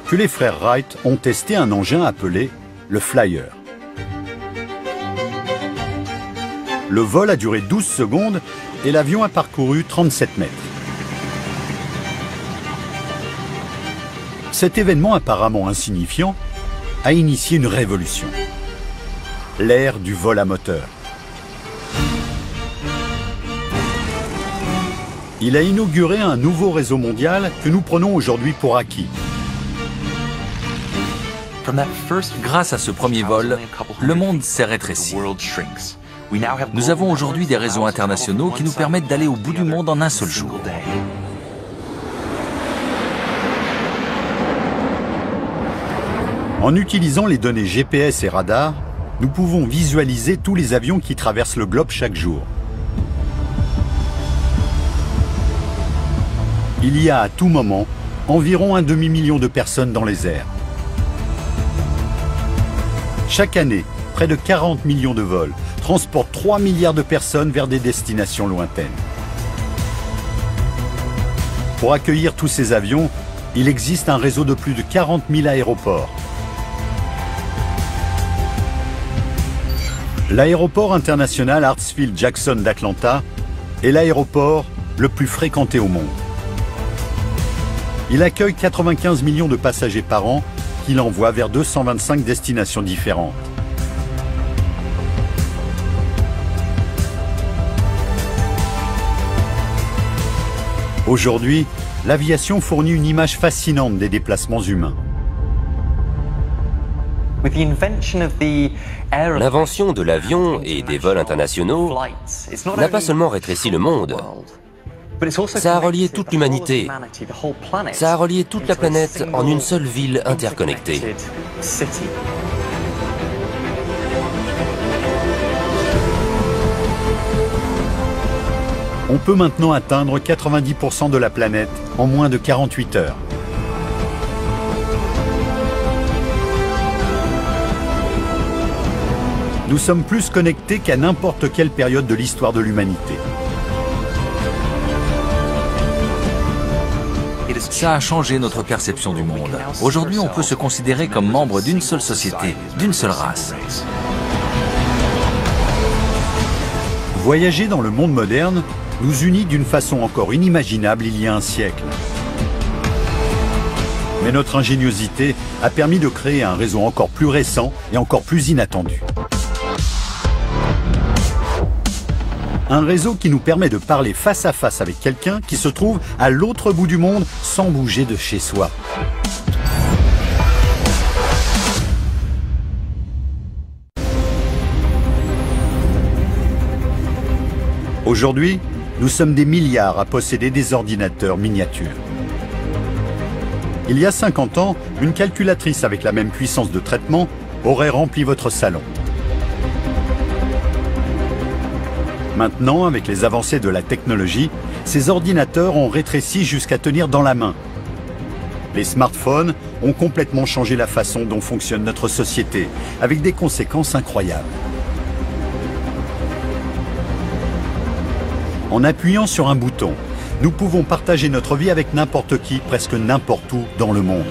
A: que les frères Wright ont testé un engin appelé le Flyer. Le vol a duré 12 secondes et l'avion a parcouru 37 mètres. Cet événement apparemment insignifiant a initié une révolution. L'ère du vol à moteur. Il a inauguré un nouveau réseau mondial que nous prenons aujourd'hui pour acquis.
D: Grâce à ce premier vol, le monde s'est rétréci. Nous avons aujourd'hui des réseaux internationaux qui nous permettent d'aller au bout du monde en un seul jour.
A: En utilisant les données GPS et radar, nous pouvons visualiser tous les avions qui traversent le globe chaque jour. Il y a à tout moment environ un demi-million de personnes dans les airs. Chaque année, près de 40 millions de vols transportent 3 milliards de personnes vers des destinations lointaines. Pour accueillir tous ces avions, il existe un réseau de plus de 40 000 aéroports. L'aéroport international Hartsfield-Jackson d'Atlanta est l'aéroport le plus fréquenté au monde. Il accueille 95 millions de passagers par an qu'il envoie vers 225 destinations différentes. Aujourd'hui, l'aviation fournit une image fascinante des déplacements humains.
C: L'invention de l'avion et des vols internationaux n'a pas seulement rétréci le monde, ça a relié toute l'humanité, ça a relié toute la planète en une seule ville interconnectée.
A: On peut maintenant atteindre 90% de la planète en moins de 48 heures. Nous sommes plus connectés qu'à n'importe quelle période de l'histoire de l'humanité.
D: Ça a changé notre perception du monde. Aujourd'hui, on peut se considérer comme membre d'une seule société, d'une seule race.
A: Voyager dans le monde moderne nous unit d'une façon encore inimaginable il y a un siècle. Mais notre ingéniosité a permis de créer un réseau encore plus récent et encore plus inattendu. Un réseau qui nous permet de parler face à face avec quelqu'un qui se trouve à l'autre bout du monde sans bouger de chez soi. Aujourd'hui, nous sommes des milliards à posséder des ordinateurs miniatures. Il y a 50 ans, une calculatrice avec la même puissance de traitement aurait rempli votre salon. Maintenant, avec les avancées de la technologie, ces ordinateurs ont rétréci jusqu'à tenir dans la main. Les smartphones ont complètement changé la façon dont fonctionne notre société, avec des conséquences incroyables. En appuyant sur un bouton, nous pouvons partager notre vie avec n'importe qui, presque n'importe où dans le monde.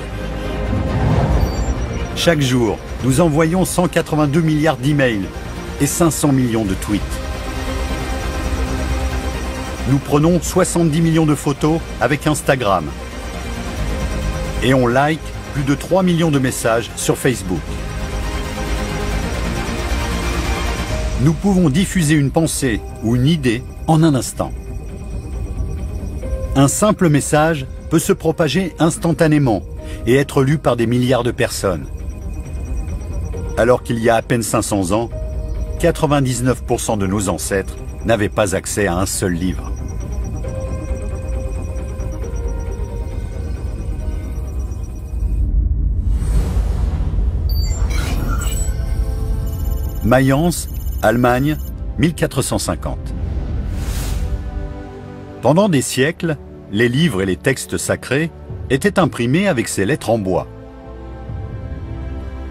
A: Chaque jour, nous envoyons 182 milliards d'emails et 500 millions de tweets. Nous prenons 70 millions de photos avec Instagram. Et on like plus de 3 millions de messages sur Facebook. Nous pouvons diffuser une pensée ou une idée en un instant. Un simple message peut se propager instantanément et être lu par des milliards de personnes. Alors qu'il y a à peine 500 ans, 99% de nos ancêtres n'avaient pas accès à un seul livre. Mayence, Allemagne, 1450. Pendant des siècles, les livres et les textes sacrés étaient imprimés avec ces lettres en bois.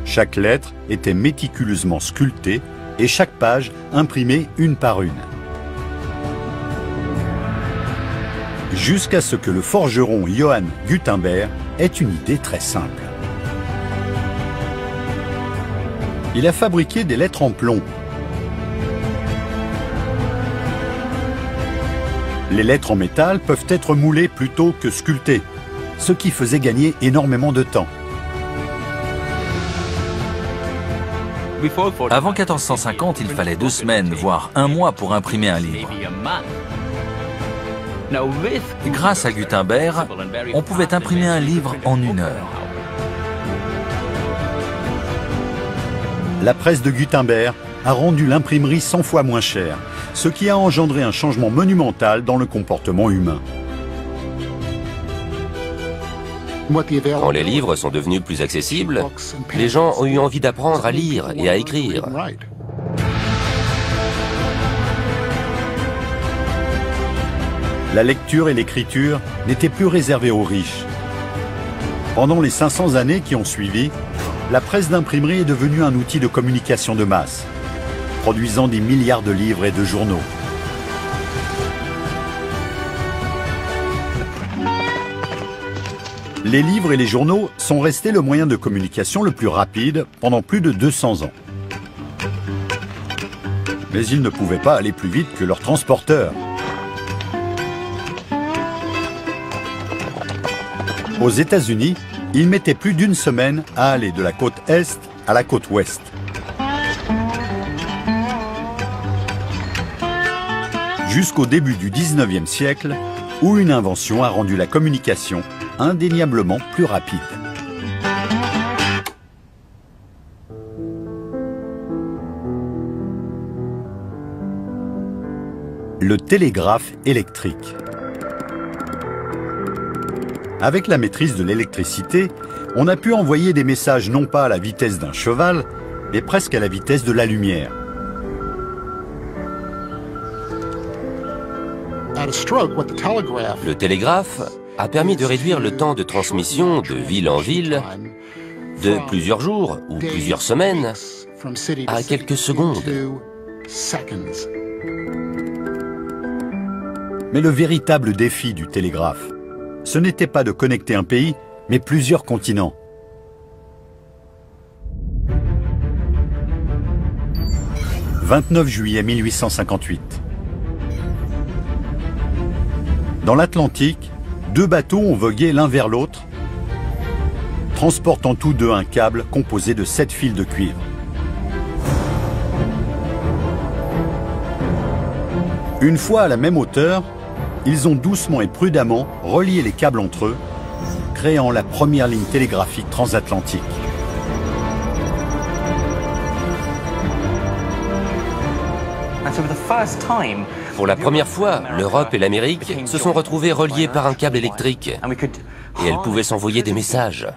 A: Chaque lettre était méticuleusement sculptée et chaque page imprimée une par une. Jusqu'à ce que le forgeron Johann Gutenberg ait une idée très simple. Il a fabriqué des lettres en plomb. Les lettres en métal peuvent être moulées plutôt que sculptées, ce qui faisait gagner énormément de temps.
D: Avant 1450, il fallait 2 semaines, voire 1 mois pour imprimer un livre. Grâce à Gutenberg, on pouvait imprimer un livre en 1 heure.
A: La presse de Gutenberg a rendu l'imprimerie 100 fois moins chère, ce qui a engendré un changement monumental dans le comportement humain.
C: Quand les livres sont devenus plus accessibles, les gens ont eu envie d'apprendre à lire et à écrire.
A: La lecture et l'écriture n'étaient plus réservées aux riches. Pendant les 500 années qui ont suivi, la presse d'imprimerie est devenue un outil de communication de masse, produisant des milliards de livres et de journaux. Les livres et les journaux sont restés le moyen de communication le plus rapide pendant plus de 200 ans. Mais ils ne pouvaient pas aller plus vite que leurs transporteurs. Aux États-Unis, il mettait plus d'une semaine à aller de la côte Est à la côte Ouest. Jusqu'au début du 19e siècle, où une invention a rendu la communication indéniablement plus rapide. Le télégraphe électrique. Avec la maîtrise de l'électricité, on a pu envoyer des messages non pas à la vitesse d'un cheval, mais presque à la vitesse de la lumière.
C: Le télégraphe a permis de réduire le temps de transmission de ville en ville de plusieurs jours ou plusieurs semaines à quelques secondes.
A: Mais le véritable défi du télégraphe, ce n'était pas de connecter un pays, mais plusieurs continents. « 29 juillet 1858. Dans l'Atlantique, deux bateaux ont vogué l'un vers l'autre, transportant tous deux un câble composé de 7 fils de cuivre. Une fois à la même hauteur, ils ont doucement et prudemment relié les câbles entre eux, créant la première ligne télégraphique transatlantique.
C: Pour la première fois, l'Europe et l'Amérique se sont retrouvées reliées par un câble électrique et elles pouvaient s'envoyer des messages.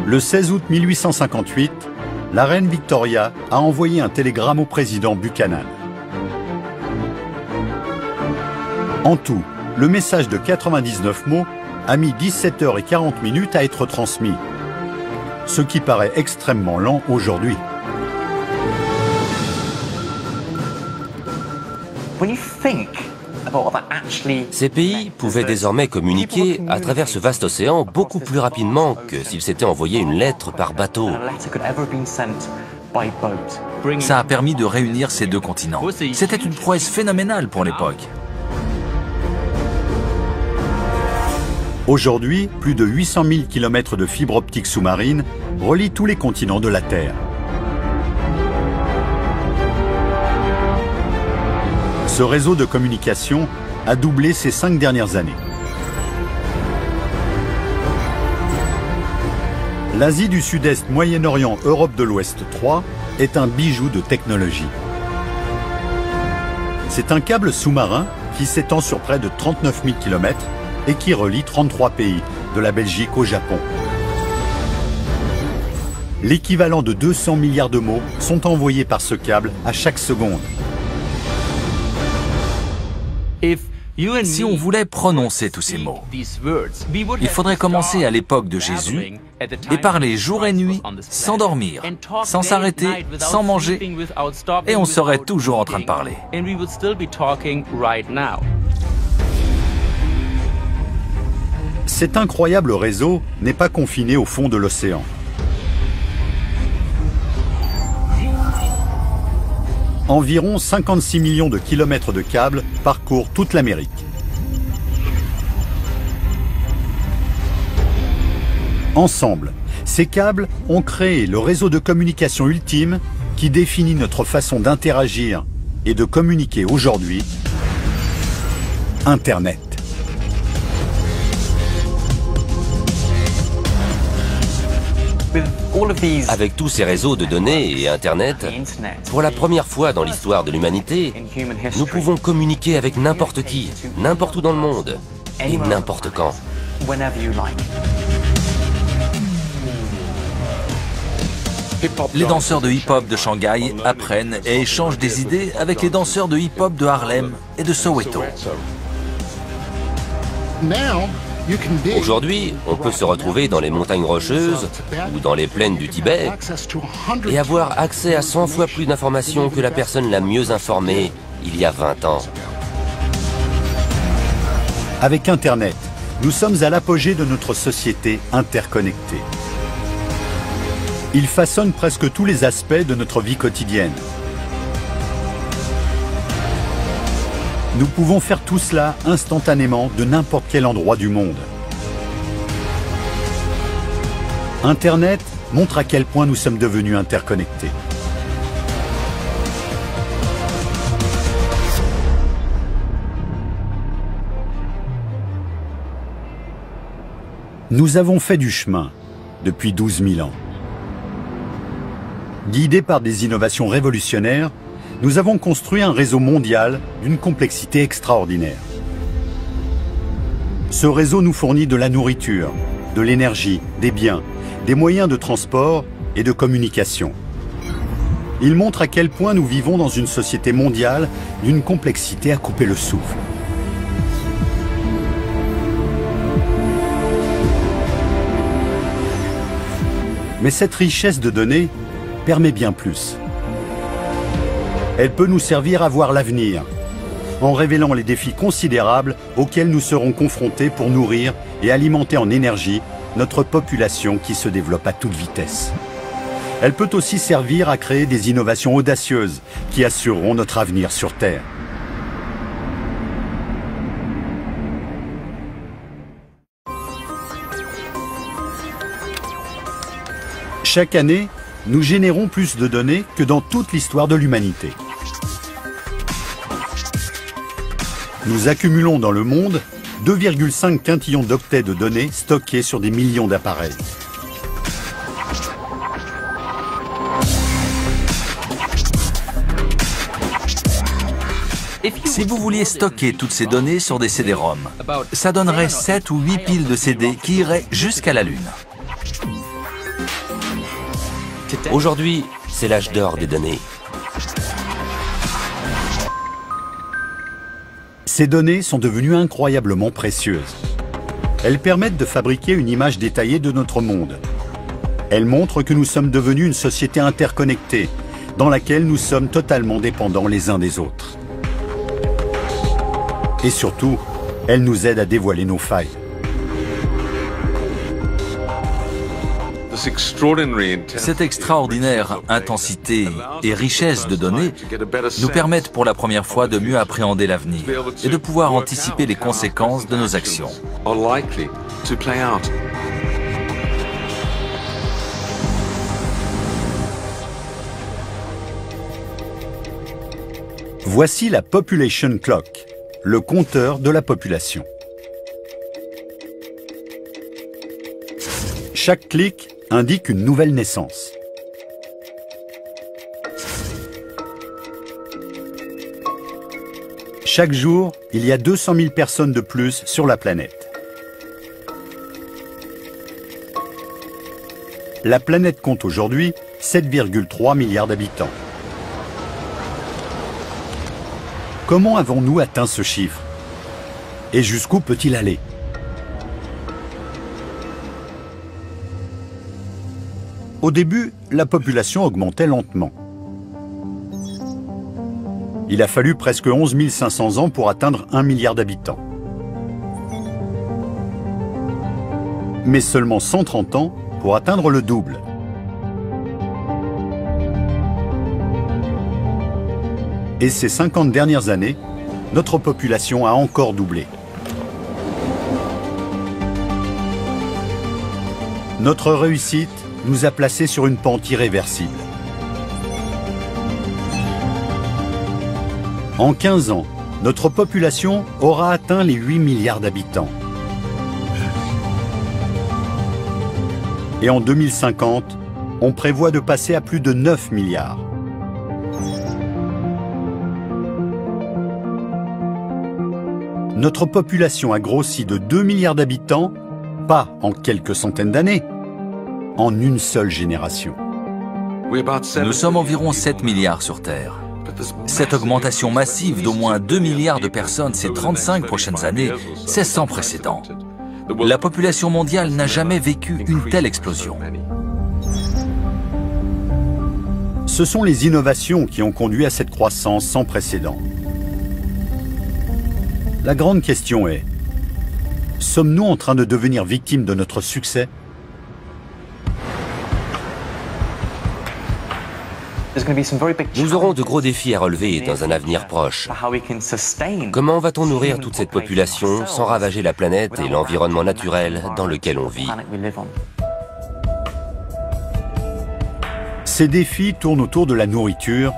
A: Le 16 août 1858, la reine Victoria a envoyé un télégramme au président Buchanan. En tout, le message de 99 mots a mis 17h40 à être transmis, ce qui paraît extrêmement lent aujourd'hui.
C: Ces pays pouvaient désormais communiquer à travers ce vaste océan beaucoup plus rapidement que s'ils s'étaient envoyé une lettre par bateau.
D: Ça a permis de réunir ces deux continents. C'était une prouesse phénoménale pour l'époque.
A: Aujourd'hui, plus de 800 000 km de fibres optiques sous-marines relient tous les continents de la Terre. Ce réseau de communication a doublé ces 5 dernières années. L'Asie du Sud-Est, Moyen-Orient, Europe de l'Ouest 3 est un bijou de technologie. C'est un câble sous-marin qui s'étend sur près de 39 000 km et qui relie 33 pays, de la Belgique au Japon. L'équivalent de 200 milliards de mots sont envoyés par ce câble à chaque seconde.
D: Si on voulait prononcer tous ces mots, il faudrait commencer à l'époque de Jésus et parler jour et nuit, sans dormir, sans s'arrêter, sans manger, et on serait toujours en train de parler.
A: Cet incroyable réseau n'est pas confiné au fond de l'océan. Environ 56 millions de kilomètres de câbles parcourent toute l'Amérique. Ensemble, ces câbles ont créé le réseau de communication ultime qui définit notre façon d'interagir et de communiquer aujourd'hui, Internet.
C: Avec tous ces réseaux de données et Internet, pour la première fois dans l'histoire de l'humanité, nous pouvons communiquer avec n'importe qui, n'importe où dans le monde, et n'importe quand.
D: Les danseurs de hip-hop de Shanghai apprennent et échangent des idées avec les danseurs de hip-hop de Harlem et de Soweto.
C: Aujourd'hui, on peut se retrouver dans les montagnes rocheuses ou dans les plaines du Tibet et avoir accès à 100 fois plus d'informations que la personne la mieux informée il y a 20 ans.
A: Avec Internet, nous sommes à l'apogée de notre société interconnectée. Il façonne presque tous les aspects de notre vie quotidienne. Nous pouvons faire tout cela instantanément de n'importe quel endroit du monde. Internet montre à quel point nous sommes devenus interconnectés. Nous avons fait du chemin depuis 12 000 ans. Guidés par des innovations révolutionnaires, nous avons construit un réseau mondial d'une complexité extraordinaire. Ce réseau nous fournit de la nourriture, de l'énergie, des biens, des moyens de transport et de communication. Il montre à quel point nous vivons dans une société mondiale d'une complexité à couper le souffle. Mais cette richesse de données permet bien plus. Elle peut nous servir à voir l'avenir, en révélant les défis considérables auxquels nous serons confrontés pour nourrir et alimenter en énergie notre population qui se développe à toute vitesse. Elle peut aussi servir à créer des innovations audacieuses qui assureront notre avenir sur Terre. Chaque année, nous générons plus de données que dans toute l'histoire de l'humanité. Nous accumulons dans le monde 2,5 quintillions d'octets de données stockées sur des millions d'appareils.
D: Si vous vouliez stocker toutes ces données sur des CD-ROM, ça donnerait 7 ou 8 piles de CD qui iraient jusqu'à la Lune.
C: Aujourd'hui, c'est l'âge d'or des données.
A: Ces données sont devenues incroyablement précieuses. Elles permettent de fabriquer une image détaillée de notre monde. Elles montrent que nous sommes devenus une société interconnectée, dans laquelle nous sommes totalement dépendants les uns des autres. Et surtout, elles nous aident à dévoiler nos failles.
D: Cette extraordinaire intensité et richesse de données nous permettent pour la première fois de mieux appréhender l'avenir et de pouvoir anticiper les conséquences de nos actions.
A: Voici la Population Clock, le compteur de la population. Chaque clic indique une nouvelle naissance. Chaque jour, il y a 200 000 personnes de plus sur la planète. La planète compte aujourd'hui 7,3 milliards d'habitants. Comment avons-nous atteint ce chiffre? Et jusqu'où peut-il aller? Au début, la population augmentait lentement. Il a fallu presque 11 500 ans pour atteindre 1 milliard d'habitants. Mais seulement 130 ans pour atteindre le double. Et ces 50 dernières années, notre population a encore doublé. Notre réussite nous a placés sur une pente irréversible. En 15 ans, notre population aura atteint les 8 milliards d'habitants. Et en 2050, on prévoit de passer à plus de 9 milliards. Notre population a grossi de 2 milliards d'habitants, pas en quelques centaines d'années, en une seule génération.
D: Nous sommes environ 7 milliards sur Terre. Cette augmentation massive d'au moins 2 milliards de personnes ces 35 prochaines années, c'est sans précédent. La population mondiale n'a jamais vécu une telle explosion.
A: Ce sont les innovations qui ont conduit à cette croissance sans précédent. La grande question est, sommes-nous en train de devenir victimes de notre succès ?
C: Nous aurons de gros défis à relever dans un avenir proche. Comment va-t-on nourrir toute cette population sans ravager la planète et l'environnement naturel dans lequel on vit?
A: Ces défis tournent autour de la nourriture.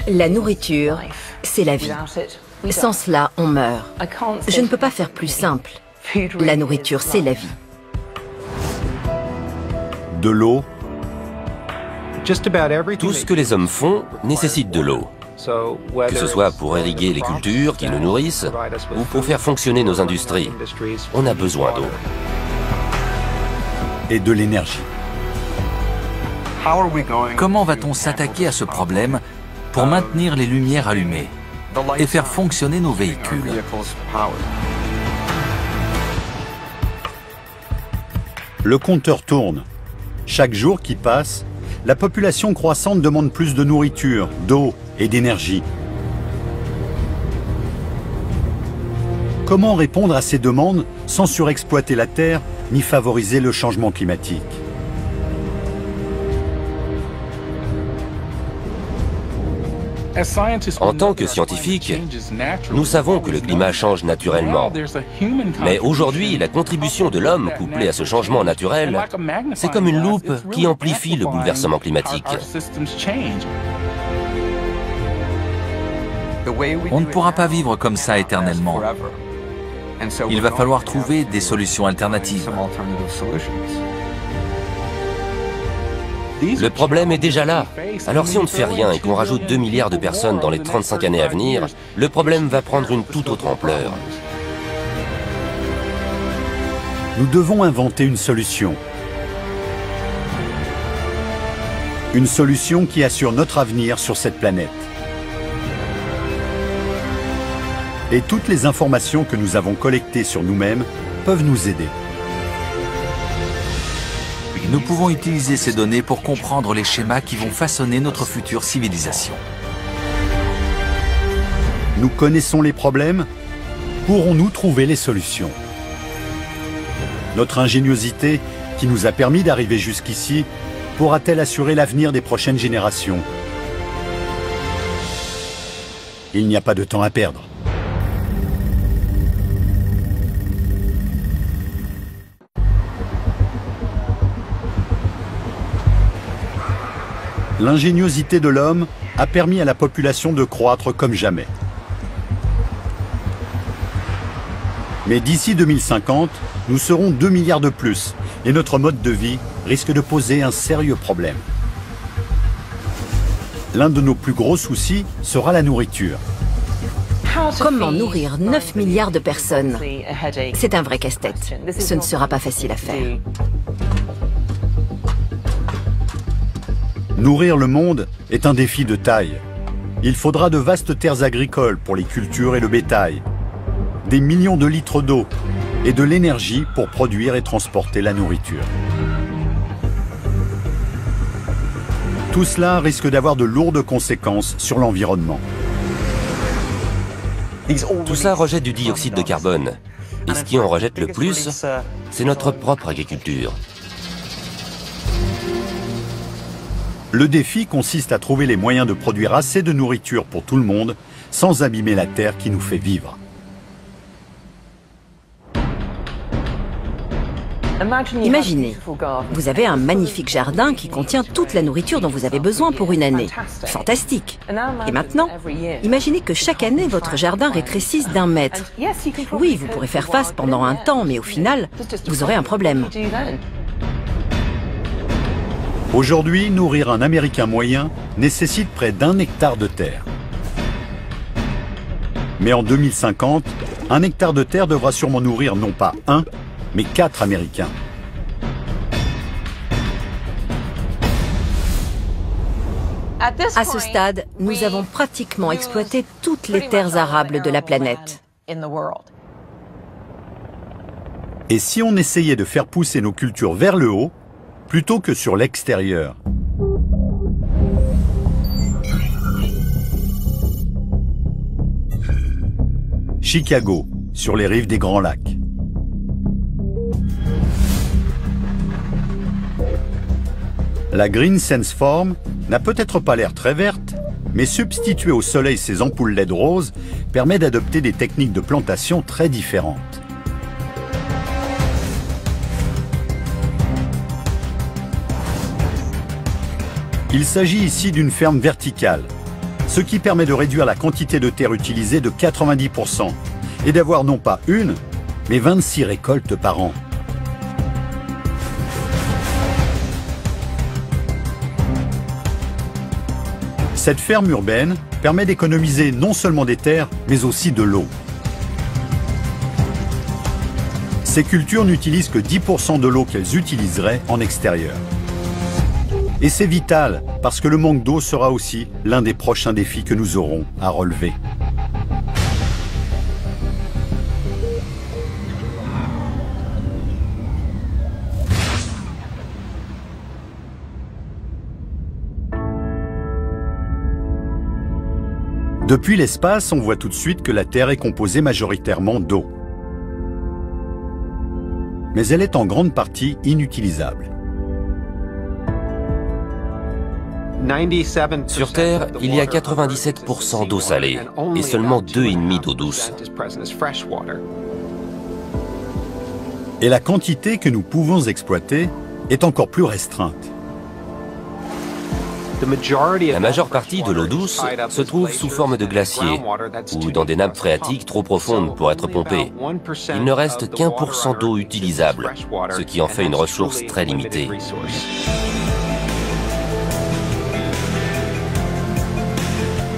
B: La nourriture, c'est la vie. Sans cela, on meurt. Je ne peux pas faire plus simple. La nourriture, c'est la vie.
A: De l'eau.
C: Tout ce que les hommes font nécessite de l'eau. Que ce soit pour irriguer les cultures qui nous nourrissent ou pour faire fonctionner nos industries, on a besoin d'eau.
A: Et de l'énergie.
D: Comment va-t-on s'attaquer à ce problème pour maintenir les lumières allumées et faire fonctionner nos véhicules?
A: Le compteur tourne. Chaque jour qui passe, la population croissante demande plus de nourriture, d'eau et d'énergie. Comment répondre à ces demandes sans surexploiter la Terre ni favoriser le changement climatique?
C: En tant que scientifiques, nous savons que le climat change naturellement. Mais aujourd'hui, la contribution de l'homme couplée à ce changement naturel, c'est comme une loupe qui amplifie le bouleversement climatique.
D: On ne pourra pas vivre comme ça éternellement. Il va falloir trouver des solutions alternatives.
C: Le problème est déjà là. Alors si on ne fait rien et qu'on rajoute 2 milliards de personnes dans les 35 années à venir, le problème va prendre une toute autre ampleur.
A: Nous devons inventer une solution. Une solution qui assure notre avenir sur cette planète. Et toutes les informations que nous avons collectées sur nous-mêmes peuvent nous aider.
D: Nous pouvons utiliser ces données pour comprendre les schémas qui vont façonner notre future civilisation.
A: Nous connaissons les problèmes, pourrons-nous trouver les solutions? Notre ingéniosité, qui nous a permis d'arriver jusqu'ici, pourra-t-elle assurer l'avenir des prochaines générations? Il n'y a pas de temps à perdre. L'ingéniosité de l'homme a permis à la population de croître comme jamais. Mais d'ici 2050, nous serons 2 milliards de plus et notre mode de vie risque de poser un sérieux problème. L'un de nos plus gros soucis sera la nourriture.
B: Comment nourrir 9 milliards de personnes? C'est un vrai casse-tête. Ce ne sera pas facile à faire.
A: Nourrir le monde est un défi de taille. Il faudra de vastes terres agricoles pour les cultures et le bétail, des millions de litres d'eau et de l'énergie pour produire et transporter la nourriture. Tout cela risque d'avoir de lourdes conséquences sur l'environnement.
C: Tout ça rejette du dioxyde de carbone. Et ce qui en rejette le plus, c'est notre propre agriculture.
A: Le défi consiste à trouver les moyens de produire assez de nourriture pour tout le monde sans abîmer la terre qui nous fait vivre.
B: Imaginez, vous avez un magnifique jardin qui contient toute la nourriture dont vous avez besoin pour une année. Fantastique! Et maintenant, imaginez que chaque année, votre jardin rétrécisse d'1 mètre. Oui, vous pourrez faire face pendant un temps, mais au final, vous aurez un problème.
A: Aujourd'hui, nourrir un Américain moyen nécessite près d'1 hectare de terre. Mais en 2050, 1 hectare de terre devra sûrement nourrir non pas 1, mais 4 Américains.
B: À ce stade, nous avons pratiquement exploité toutes les terres arables de la planète.
A: Et si on essayait de faire pousser nos cultures vers le haut, plutôt que sur l'extérieur? Chicago, sur les rives des Grands Lacs. La Green Sense Farm n'a peut-être pas l'air très verte, mais substituer au soleil ces ampoules LED roses permet d'adopter des techniques de plantation très différentes. Il s'agit ici d'une ferme verticale, ce qui permet de réduire la quantité de terre utilisée de 90% et d'avoir non pas une, mais 26 récoltes par an. Cette ferme urbaine permet d'économiser non seulement des terres, mais aussi de l'eau. Ces cultures n'utilisent que 10% de l'eau qu'elles utiliseraient en extérieur. Et c'est vital, parce que le manque d'eau sera aussi l'un des prochains défis que nous aurons à relever. Depuis l'espace, on voit tout de suite que la Terre est composée majoritairement d'eau. Mais elle est en grande partie inutilisable.
C: Sur Terre, il y a 97% d'eau salée et seulement 2,5% d'eau douce.
A: Et la quantité que nous pouvons exploiter est encore plus restreinte.
C: La majeure partie de l'eau douce se trouve sous forme de glaciers ou dans des nappes phréatiques trop profondes pour être pompées. Il ne reste qu'1% d'eau utilisable, ce qui en fait une ressource très limitée.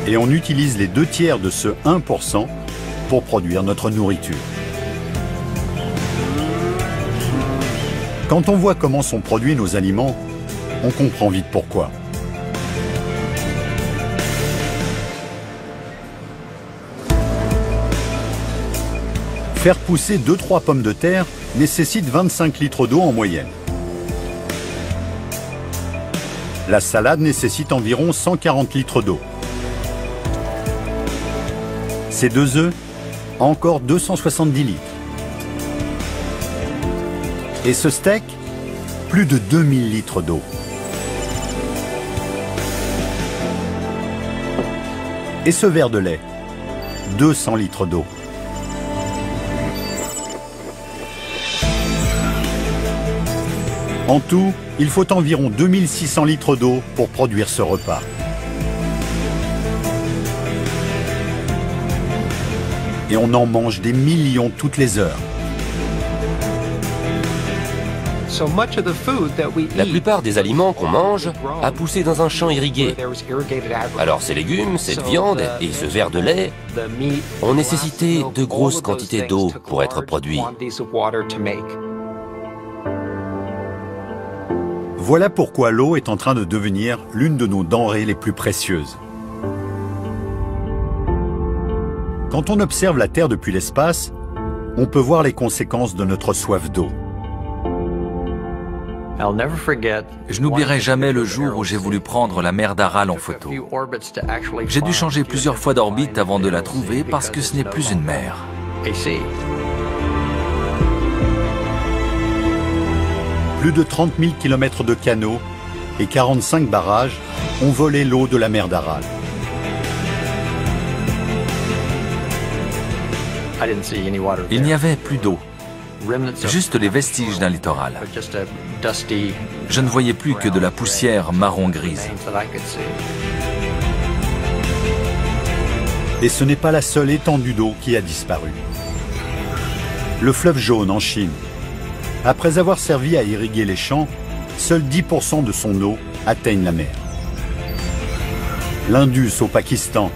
A: Et on utilise les 2/3 de ce 1% pour produire notre nourriture. Quand on voit comment sont produits nos aliments, on comprend vite pourquoi. Faire pousser 2-3 pommes de terre nécessite 25 litres d'eau en moyenne. La salade nécessite environ 140 litres d'eau. Ces 2 œufs, encore 270 litres. Et ce steak, plus de 2000 litres d'eau. Et ce verre de lait, 200 litres d'eau. En tout, il faut environ 2600 litres d'eau pour produire ce repas. Et on en mange des millions toutes les heures.
C: La plupart des aliments qu'on mange a poussé dans un champ irrigué. Alors ces légumes, cette viande et ce verre de lait ont nécessité de grosses quantités d'eau pour être produits.
A: Voilà pourquoi l'eau est en train de devenir l'une de nos denrées les plus précieuses. Quand on observe la Terre depuis l'espace, on peut voir les conséquences de notre soif d'eau.
D: Je n'oublierai jamais le jour où j'ai voulu prendre la mer d'Aral en photo. J'ai dû changer plusieurs fois d'orbite avant de la trouver parce que ce n'est plus une mer.
A: Plus de 30 000 km de canaux et 45 barrages ont volé l'eau de la mer d'Aral.
D: Il n'y avait plus d'eau, juste les vestiges d'un littoral. Je ne voyais plus que de la poussière marron-grise.
A: Et ce n'est pas la seule étendue d'eau qui a disparu. Le fleuve Jaune en Chine. Après avoir servi à irriguer les champs, seuls 10% de son eau atteignent la mer. L'Indus au Pakistan.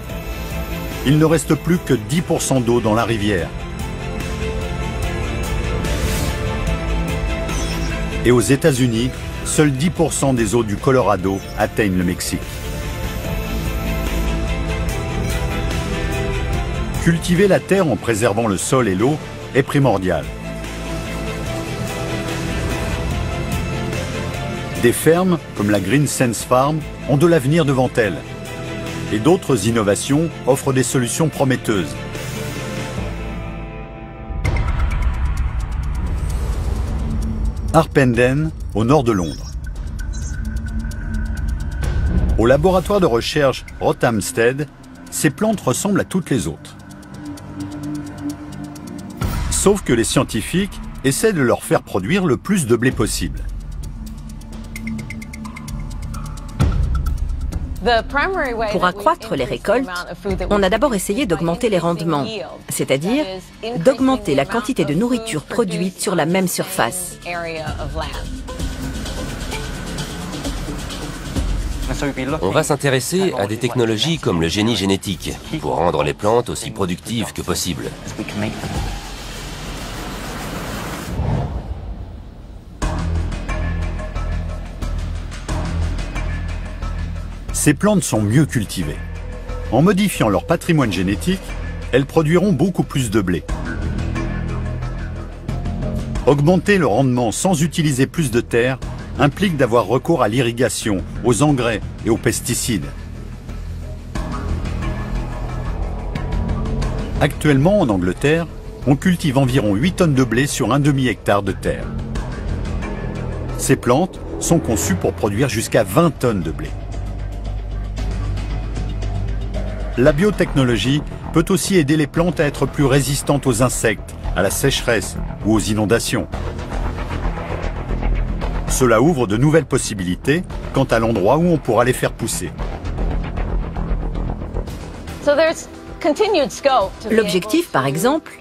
A: Il ne reste plus que 10% d'eau dans la rivière. Et aux États-Unis, seuls 10% des eaux du Colorado atteignent le Mexique. Cultiver la terre en préservant le sol et l'eau est primordial. Des fermes, comme la Green Sense Farm, ont de l'avenir devant elles. Et d'autres innovations offrent des solutions prometteuses. Harpenden, au nord de Londres. Au laboratoire de recherche Rothamsted, ces plantes ressemblent à toutes les autres. Sauf que les scientifiques essaient de leur faire produire le plus de blé possible.
B: Pour accroître les récoltes, on a d'abord essayé d'augmenter les rendements, c'est-à-dire d'augmenter la quantité de nourriture produite sur la même surface.
C: On va s'intéresser à des technologies comme le génie génétique pour rendre les plantes aussi productives que possible.
A: Ces plantes sont mieux cultivées. En modifiant leur patrimoine génétique, elles produiront beaucoup plus de blé. Augmenter le rendement sans utiliser plus de terre implique d'avoir recours à l'irrigation, aux engrais et aux pesticides. Actuellement, en Angleterre, on cultive environ 8 tonnes de blé sur un demi-hectare de terre. Ces plantes sont conçues pour produire jusqu'à 20 tonnes de blé. La biotechnologie peut aussi aider les plantes à être plus résistantes aux insectes, à la sécheresse ou aux inondations. Cela ouvre de nouvelles possibilités quant à l'endroit où on pourra les faire pousser.
B: L'objectif, par exemple,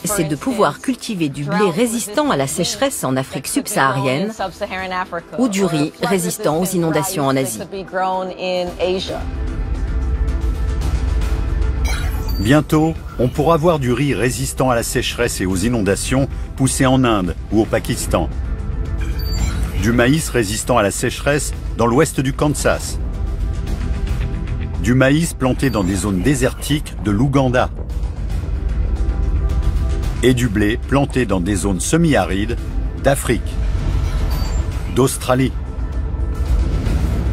B: c'est de pouvoir cultiver du blé résistant à la sécheresse en Afrique subsaharienne ou du riz résistant aux inondations en Asie.
A: Bientôt, on pourra voir du riz résistant à la sécheresse et aux inondations poussé en Inde ou au Pakistan. Du maïs résistant à la sécheresse dans l'ouest du Kansas. Du maïs planté dans des zones désertiques de l'Ouganda. Et du blé planté dans des zones semi-arides d'Afrique, d'Australie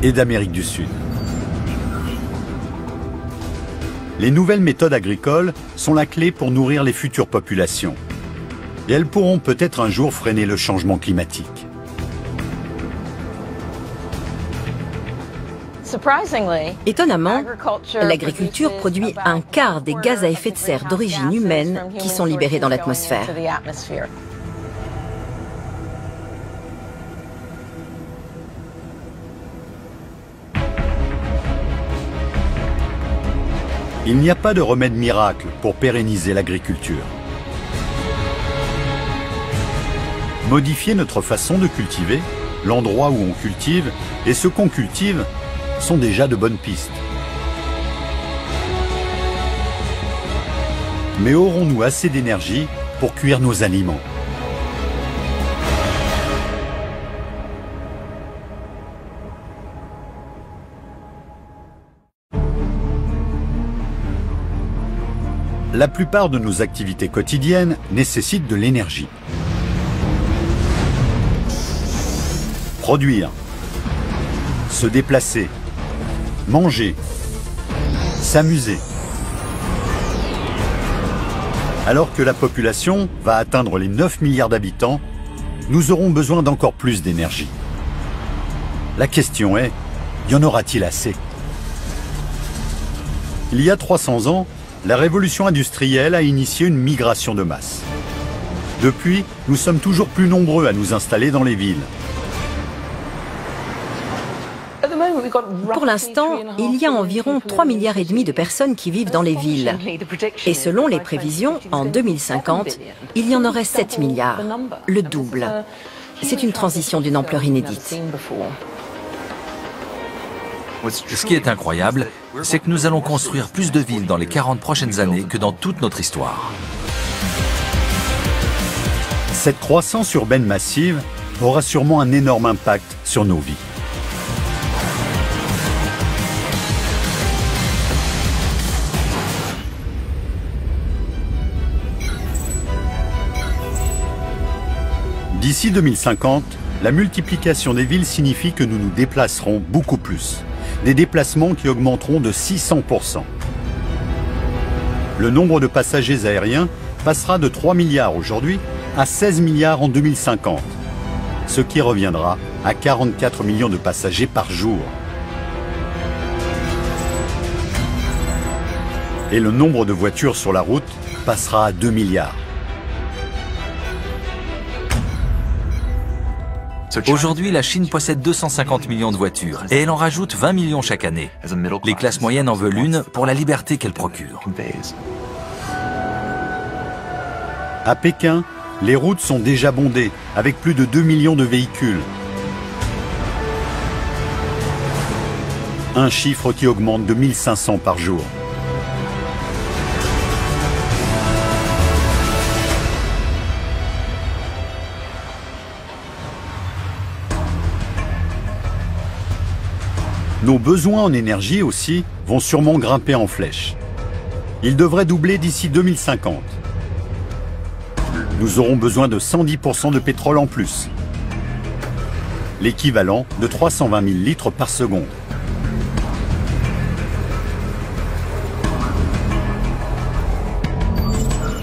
A: et d'Amérique du Sud. Les nouvelles méthodes agricoles sont la clé pour nourrir les futures populations. Et elles pourront peut-être un jour freiner le changement climatique.
B: Étonnamment, l'agriculture produit un quart des gaz à effet de serre d'origine humaine qui sont libérés dans l'atmosphère.
A: Il n'y a pas de remède miracle pour pérenniser l'agriculture. Modifier notre façon de cultiver, l'endroit où on cultive et ce qu'on cultive sont déjà de bonnes pistes. Mais aurons-nous assez d'énergie pour cuire nos aliments ? La plupart de nos activités quotidiennes nécessitent de l'énergie. Produire, se déplacer, manger, s'amuser. Alors que la population va atteindre les 9 milliards d'habitants, nous aurons besoin d'encore plus d'énergie. La question est, y en aura-t-il assez ? Il y a 300 ans, la révolution industrielle a initié une migration de masse. Depuis, nous sommes toujours plus nombreux à nous installer dans les villes.
B: Pour l'instant, il y a environ 3,5 milliards de personnes qui vivent dans les villes. Et selon les prévisions, en 2050, il y en aurait 7 milliards, le double. C'est une transition d'une ampleur inédite.
D: Ce qui est incroyable, c'est que nous allons construire plus de villes dans les 40 prochaines années que dans toute notre histoire.
A: Cette croissance urbaine massive aura sûrement un énorme impact sur nos vies. D'ici 2050, la multiplication des villes signifie que nous nous déplacerons beaucoup plus. Des déplacements qui augmenteront de 600%. Le nombre de passagers aériens passera de 3 milliards aujourd'hui à 16 milliards en 2050, ce qui reviendra à 44 millions de passagers par jour. Et le nombre de voitures sur la route passera à 2 milliards.
D: Aujourd'hui, la Chine possède 250 millions de voitures et elle en rajoute 20 millions chaque année. Les classes moyennes en veulent une pour la liberté qu'elle procure.
A: À Pékin, les routes sont déjà bondées, avec plus de 2 millions de véhicules. Un chiffre qui augmente de 1500 par jour. Nos besoins en énergie aussi vont sûrement grimper en flèche. Ils devraient doubler d'ici 2050. Nous aurons besoin de 110% de pétrole en plus, l'équivalent de 320 000 litres par seconde.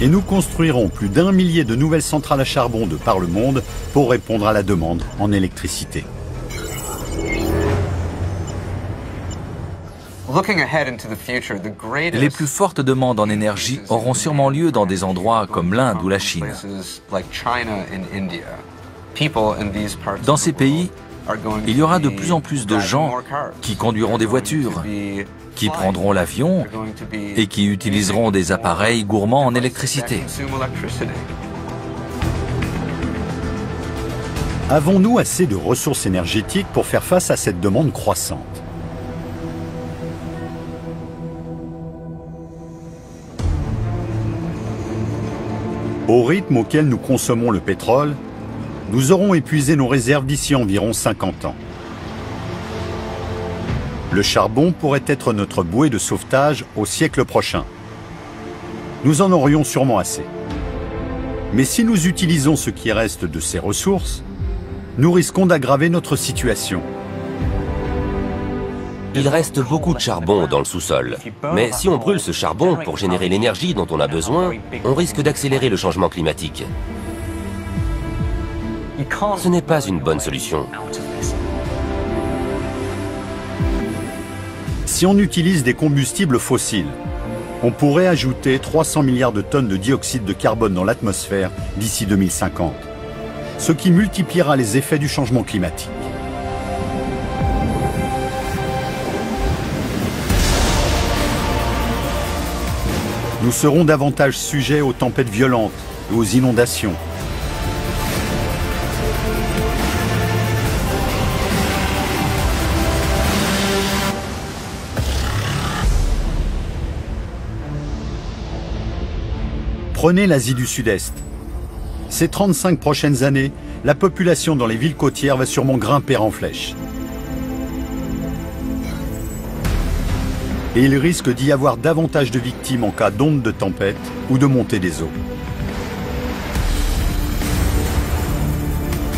A: Et nous construirons plus d'1 millier de nouvelles centrales à charbon de par le monde pour répondre à la demande en électricité.
D: Les plus fortes demandes en énergie auront sûrement lieu dans des endroits comme l'Inde ou la Chine. Dans ces pays, il y aura de plus en plus de gens qui conduiront des voitures, qui prendront l'avion et qui utiliseront des appareils gourmands en électricité.
A: Avons-nous assez de ressources énergétiques pour faire face à cette demande croissante ? Au rythme auquel nous consommons le pétrole, nous aurons épuisé nos réserves d'ici environ 50 ans. Le charbon pourrait être notre bouée de sauvetage au siècle prochain. Nous en aurions sûrement assez. Mais si nous utilisons ce qui reste de ces ressources, nous risquons d'aggraver notre situation.
C: Il reste beaucoup de charbon dans le sous-sol. Mais si on brûle ce charbon pour générer l'énergie dont on a besoin, on risque d'accélérer le changement climatique. Ce n'est pas une bonne solution.
A: Si on utilise des combustibles fossiles, on pourrait ajouter 300 milliards de tonnes de dioxyde de carbone dans l'atmosphère d'ici 2050, ce qui multipliera les effets du changement climatique. Nous serons davantage sujets aux tempêtes violentes et aux inondations. Prenez l'Asie du Sud-Est. Ces 35 prochaines années, la population dans les villes côtières va sûrement grimper en flèche. Et il risque d'y avoir davantage de victimes en cas d'onde de tempête ou de montée des eaux.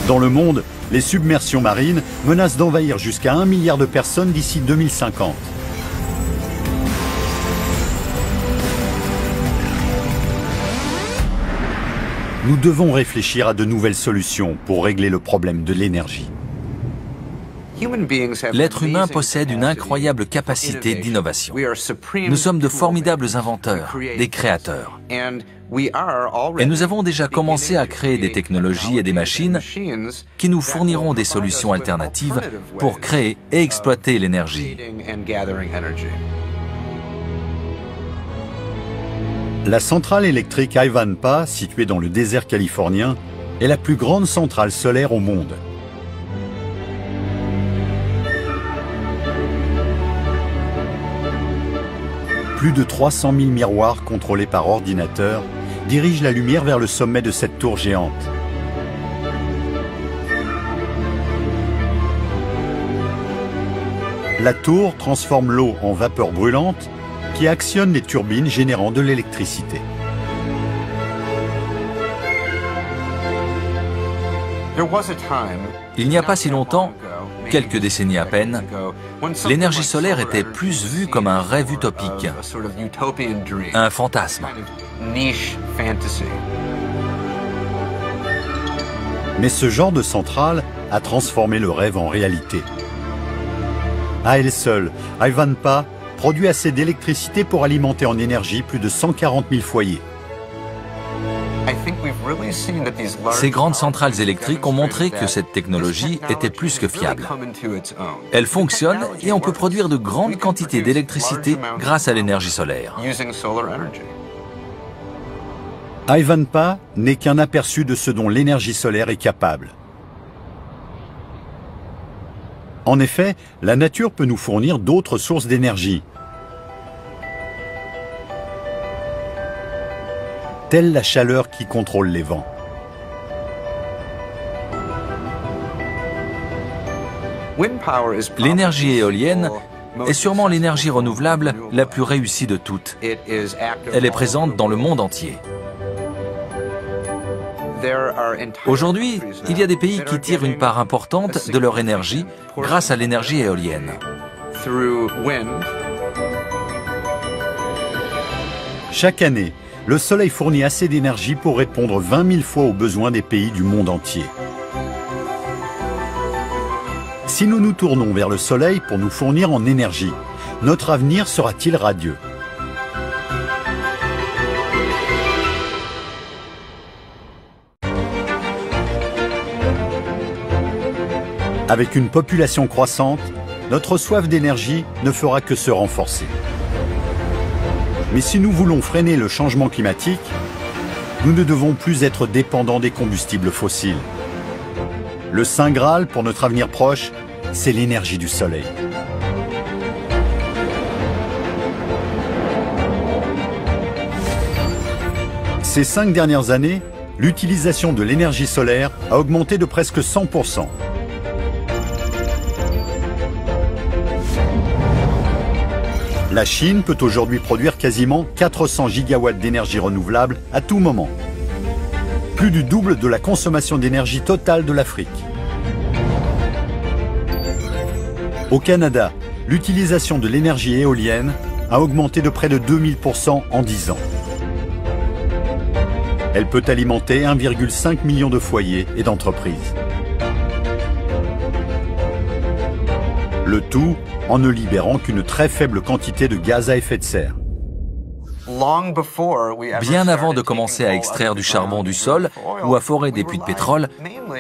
A: Dans le monde, les submersions marines menacent d'envahir jusqu'à 1 milliard de personnes d'ici 2050. Nous devons réfléchir à de nouvelles solutions pour régler le problème de l'énergie.
D: L'être humain possède une incroyable capacité d'innovation. Nous sommes de formidables inventeurs, des créateurs. Et nous avons déjà commencé à créer des technologies et des machines qui nous fourniront des solutions alternatives pour créer et exploiter l'énergie.
A: La centrale électrique Ivanpah, située dans le désert californien, est la plus grande centrale solaire au monde. Plus de 300 000 miroirs contrôlés par ordinateur dirigent la lumière vers le sommet de cette tour géante. La tour transforme l'eau en vapeur brûlante qui actionne les turbines générant de l'électricité.
D: Il n'y a pas si longtemps, quelques décennies à peine, l'énergie solaire était plus vue comme un rêve utopique, un fantasme.
A: Mais ce genre de centrale a transformé le rêve en réalité. À elle seule, Ivanpah produit assez d'électricité pour alimenter en énergie plus de 140 000 foyers.
D: Ces grandes centrales électriques ont montré que cette technologie était plus que fiable. Elle fonctionne et on peut produire de grandes quantités d'électricité grâce à l'énergie solaire.
A: Ivanpah n'est qu'un aperçu de ce dont l'énergie solaire est capable. En effet, la nature peut nous fournir d'autres sources d'énergie, telle la chaleur qui contrôle les vents.
D: L'énergie éolienne est sûrement l'énergie renouvelable la plus réussie de toutes. Elle est présente dans le monde entier. Aujourd'hui, il y a des pays qui tirent une part importante de leur énergie grâce à l'énergie éolienne.
A: Chaque année, le soleil fournit assez d'énergie pour répondre 20 000 fois aux besoins des pays du monde entier. Si nous nous tournons vers le soleil pour nous fournir en énergie, notre avenir sera-t-il radieux ? Avec une population croissante, notre soif d'énergie ne fera que se renforcer. Mais si nous voulons freiner le changement climatique, nous ne devons plus être dépendants des combustibles fossiles. Le Saint Graal pour notre avenir proche, c'est l'énergie du soleil. Ces 5 dernières années, l'utilisation de l'énergie solaire a augmenté de presque 100%. La Chine peut aujourd'hui produire quasiment 400 gigawatts d'énergie renouvelable à tout moment. Plus du double de la consommation d'énergie totale de l'Afrique. Au Canada, l'utilisation de l'énergie éolienne a augmenté de près de 2000% en 10 ans. Elle peut alimenter 1,5 million de foyers et d'entreprises. Le tout en ne libérant qu'une très faible quantité de gaz à effet de serre.
D: Bien avant de commencer à extraire du charbon du sol ou à forer des puits de pétrole,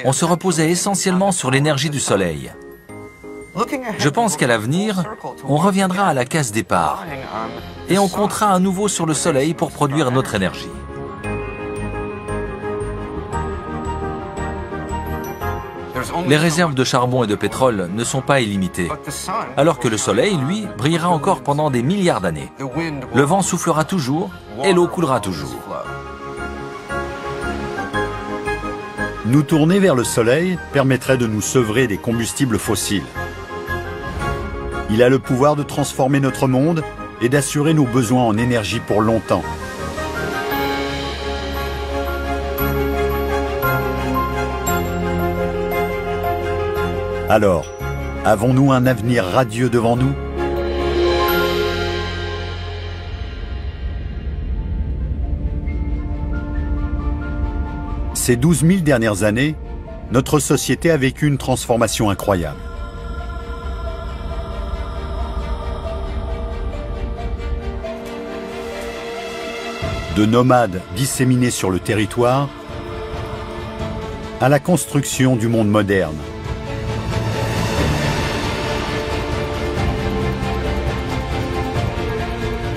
D: on se reposait essentiellement sur l'énergie du soleil. Je pense qu'à l'avenir, on reviendra à la case départ et on comptera à nouveau sur le soleil pour produire notre énergie. Les réserves de charbon et de pétrole ne sont pas illimitées, alors que le soleil, lui, brillera encore pendant des milliards d'années. Le vent soufflera toujours et l'eau coulera toujours.
A: Nous tourner vers le soleil permettrait de nous sevrer des combustibles fossiles. Il a le pouvoir de transformer notre monde et d'assurer nos besoins en énergie pour longtemps. Alors, avons-nous un avenir radieux devant nous ? Ces 12 000 dernières années, notre société a vécu une transformation incroyable. De nomades disséminés sur le territoire à la construction du monde moderne.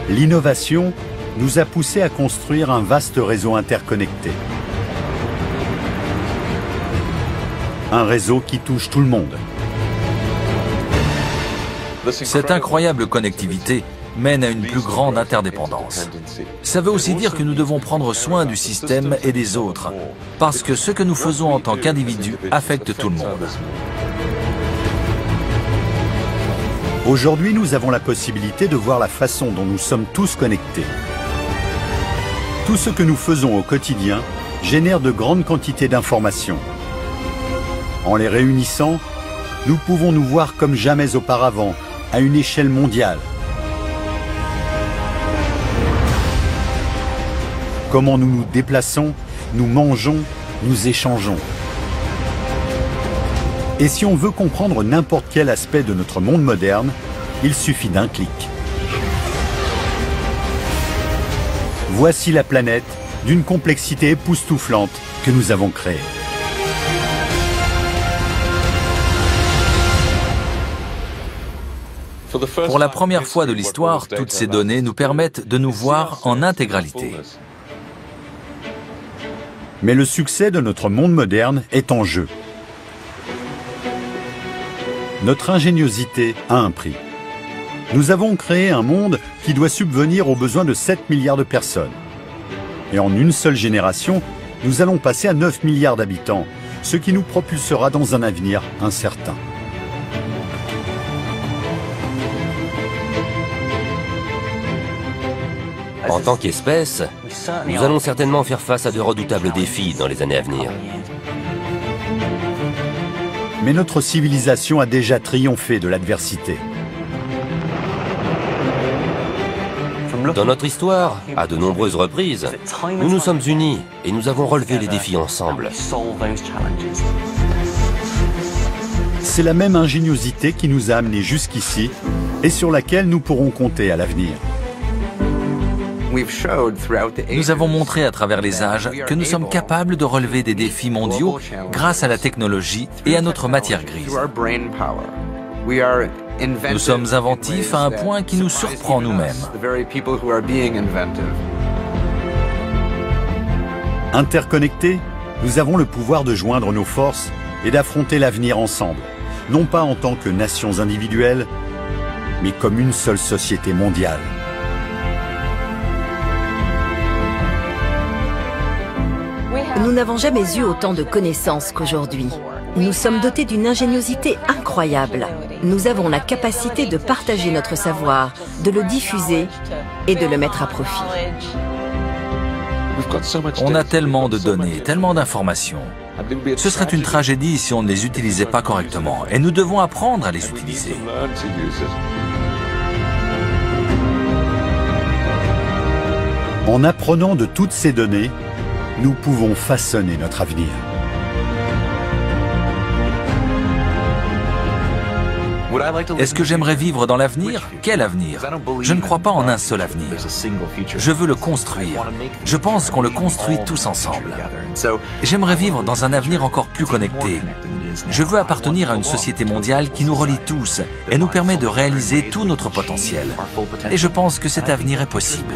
A: L'innovation nous a poussés à construire un vaste réseau interconnecté. Un réseau qui touche tout le monde.
D: Cette incroyable connectivité mène à une plus grande interdépendance. Ça veut aussi dire que nous devons prendre soin du système et des autres, parce que ce que nous faisons en tant qu'individus affecte tout le monde.
A: Aujourd'hui, nous avons la possibilité de voir la façon dont nous sommes tous connectés. Tout ce que nous faisons au quotidien génère de grandes quantités d'informations. En les réunissant, nous pouvons nous voir comme jamais auparavant, à une échelle mondiale. Comment nous nous déplaçons, nous mangeons, nous échangeons. Et si on veut comprendre n'importe quel aspect de notre monde moderne, il suffit d'un clic. Voici la planète d'une complexité époustouflante que nous avons créée.
D: Pour la première fois de l'histoire, toutes ces données nous permettent de nous voir en intégralité.
A: Mais le succès de notre monde moderne est en jeu. Notre ingéniosité a un prix. Nous avons créé un monde qui doit subvenir aux besoins de 7 milliards de personnes. Et en une seule génération, nous allons passer à 9 milliards d'habitants, ce qui nous propulsera dans un avenir incertain.
C: En tant qu'espèce, nous allons certainement faire face à de redoutables défis dans les années à venir.
A: Mais notre civilisation a déjà triomphé de l'adversité.
C: Dans notre histoire, à de nombreuses reprises, nous nous sommes unis et nous avons relevé les défis ensemble.
A: C'est la même ingéniosité qui nous a amenés jusqu'ici et sur laquelle nous pourrons compter à l'avenir.
D: Nous avons montré à travers les âges que nous sommes capables de relever des défis mondiaux grâce à la technologie et à notre matière grise. Nous sommes inventifs à un point qui nous surprend nous-mêmes.
A: Interconnectés, nous avons le pouvoir de joindre nos forces et d'affronter l'avenir ensemble, non pas en tant que nations individuelles, mais comme une seule société mondiale.
B: Nous n'avons jamais eu autant de connaissances qu'aujourd'hui. Nous sommes dotés d'une ingéniosité incroyable. Nous avons la capacité de partager notre savoir, de le diffuser et de le mettre à profit.
D: On a tellement de données, tellement d'informations. Ce serait une tragédie si on ne les utilisait pas correctement, et nous devons apprendre à les utiliser.
A: En apprenant de toutes ces données, nous pouvons façonner notre avenir.
D: Est-ce que j'aimerais vivre dans l'avenir? Quel avenir? Je ne crois pas en un seul avenir. Je veux le construire. Je pense qu'on le construit tous ensemble. J'aimerais vivre dans un avenir encore plus connecté. Je veux appartenir à une société mondiale qui nous relie tous et nous permet de réaliser tout notre potentiel. Et je pense que cet avenir est possible.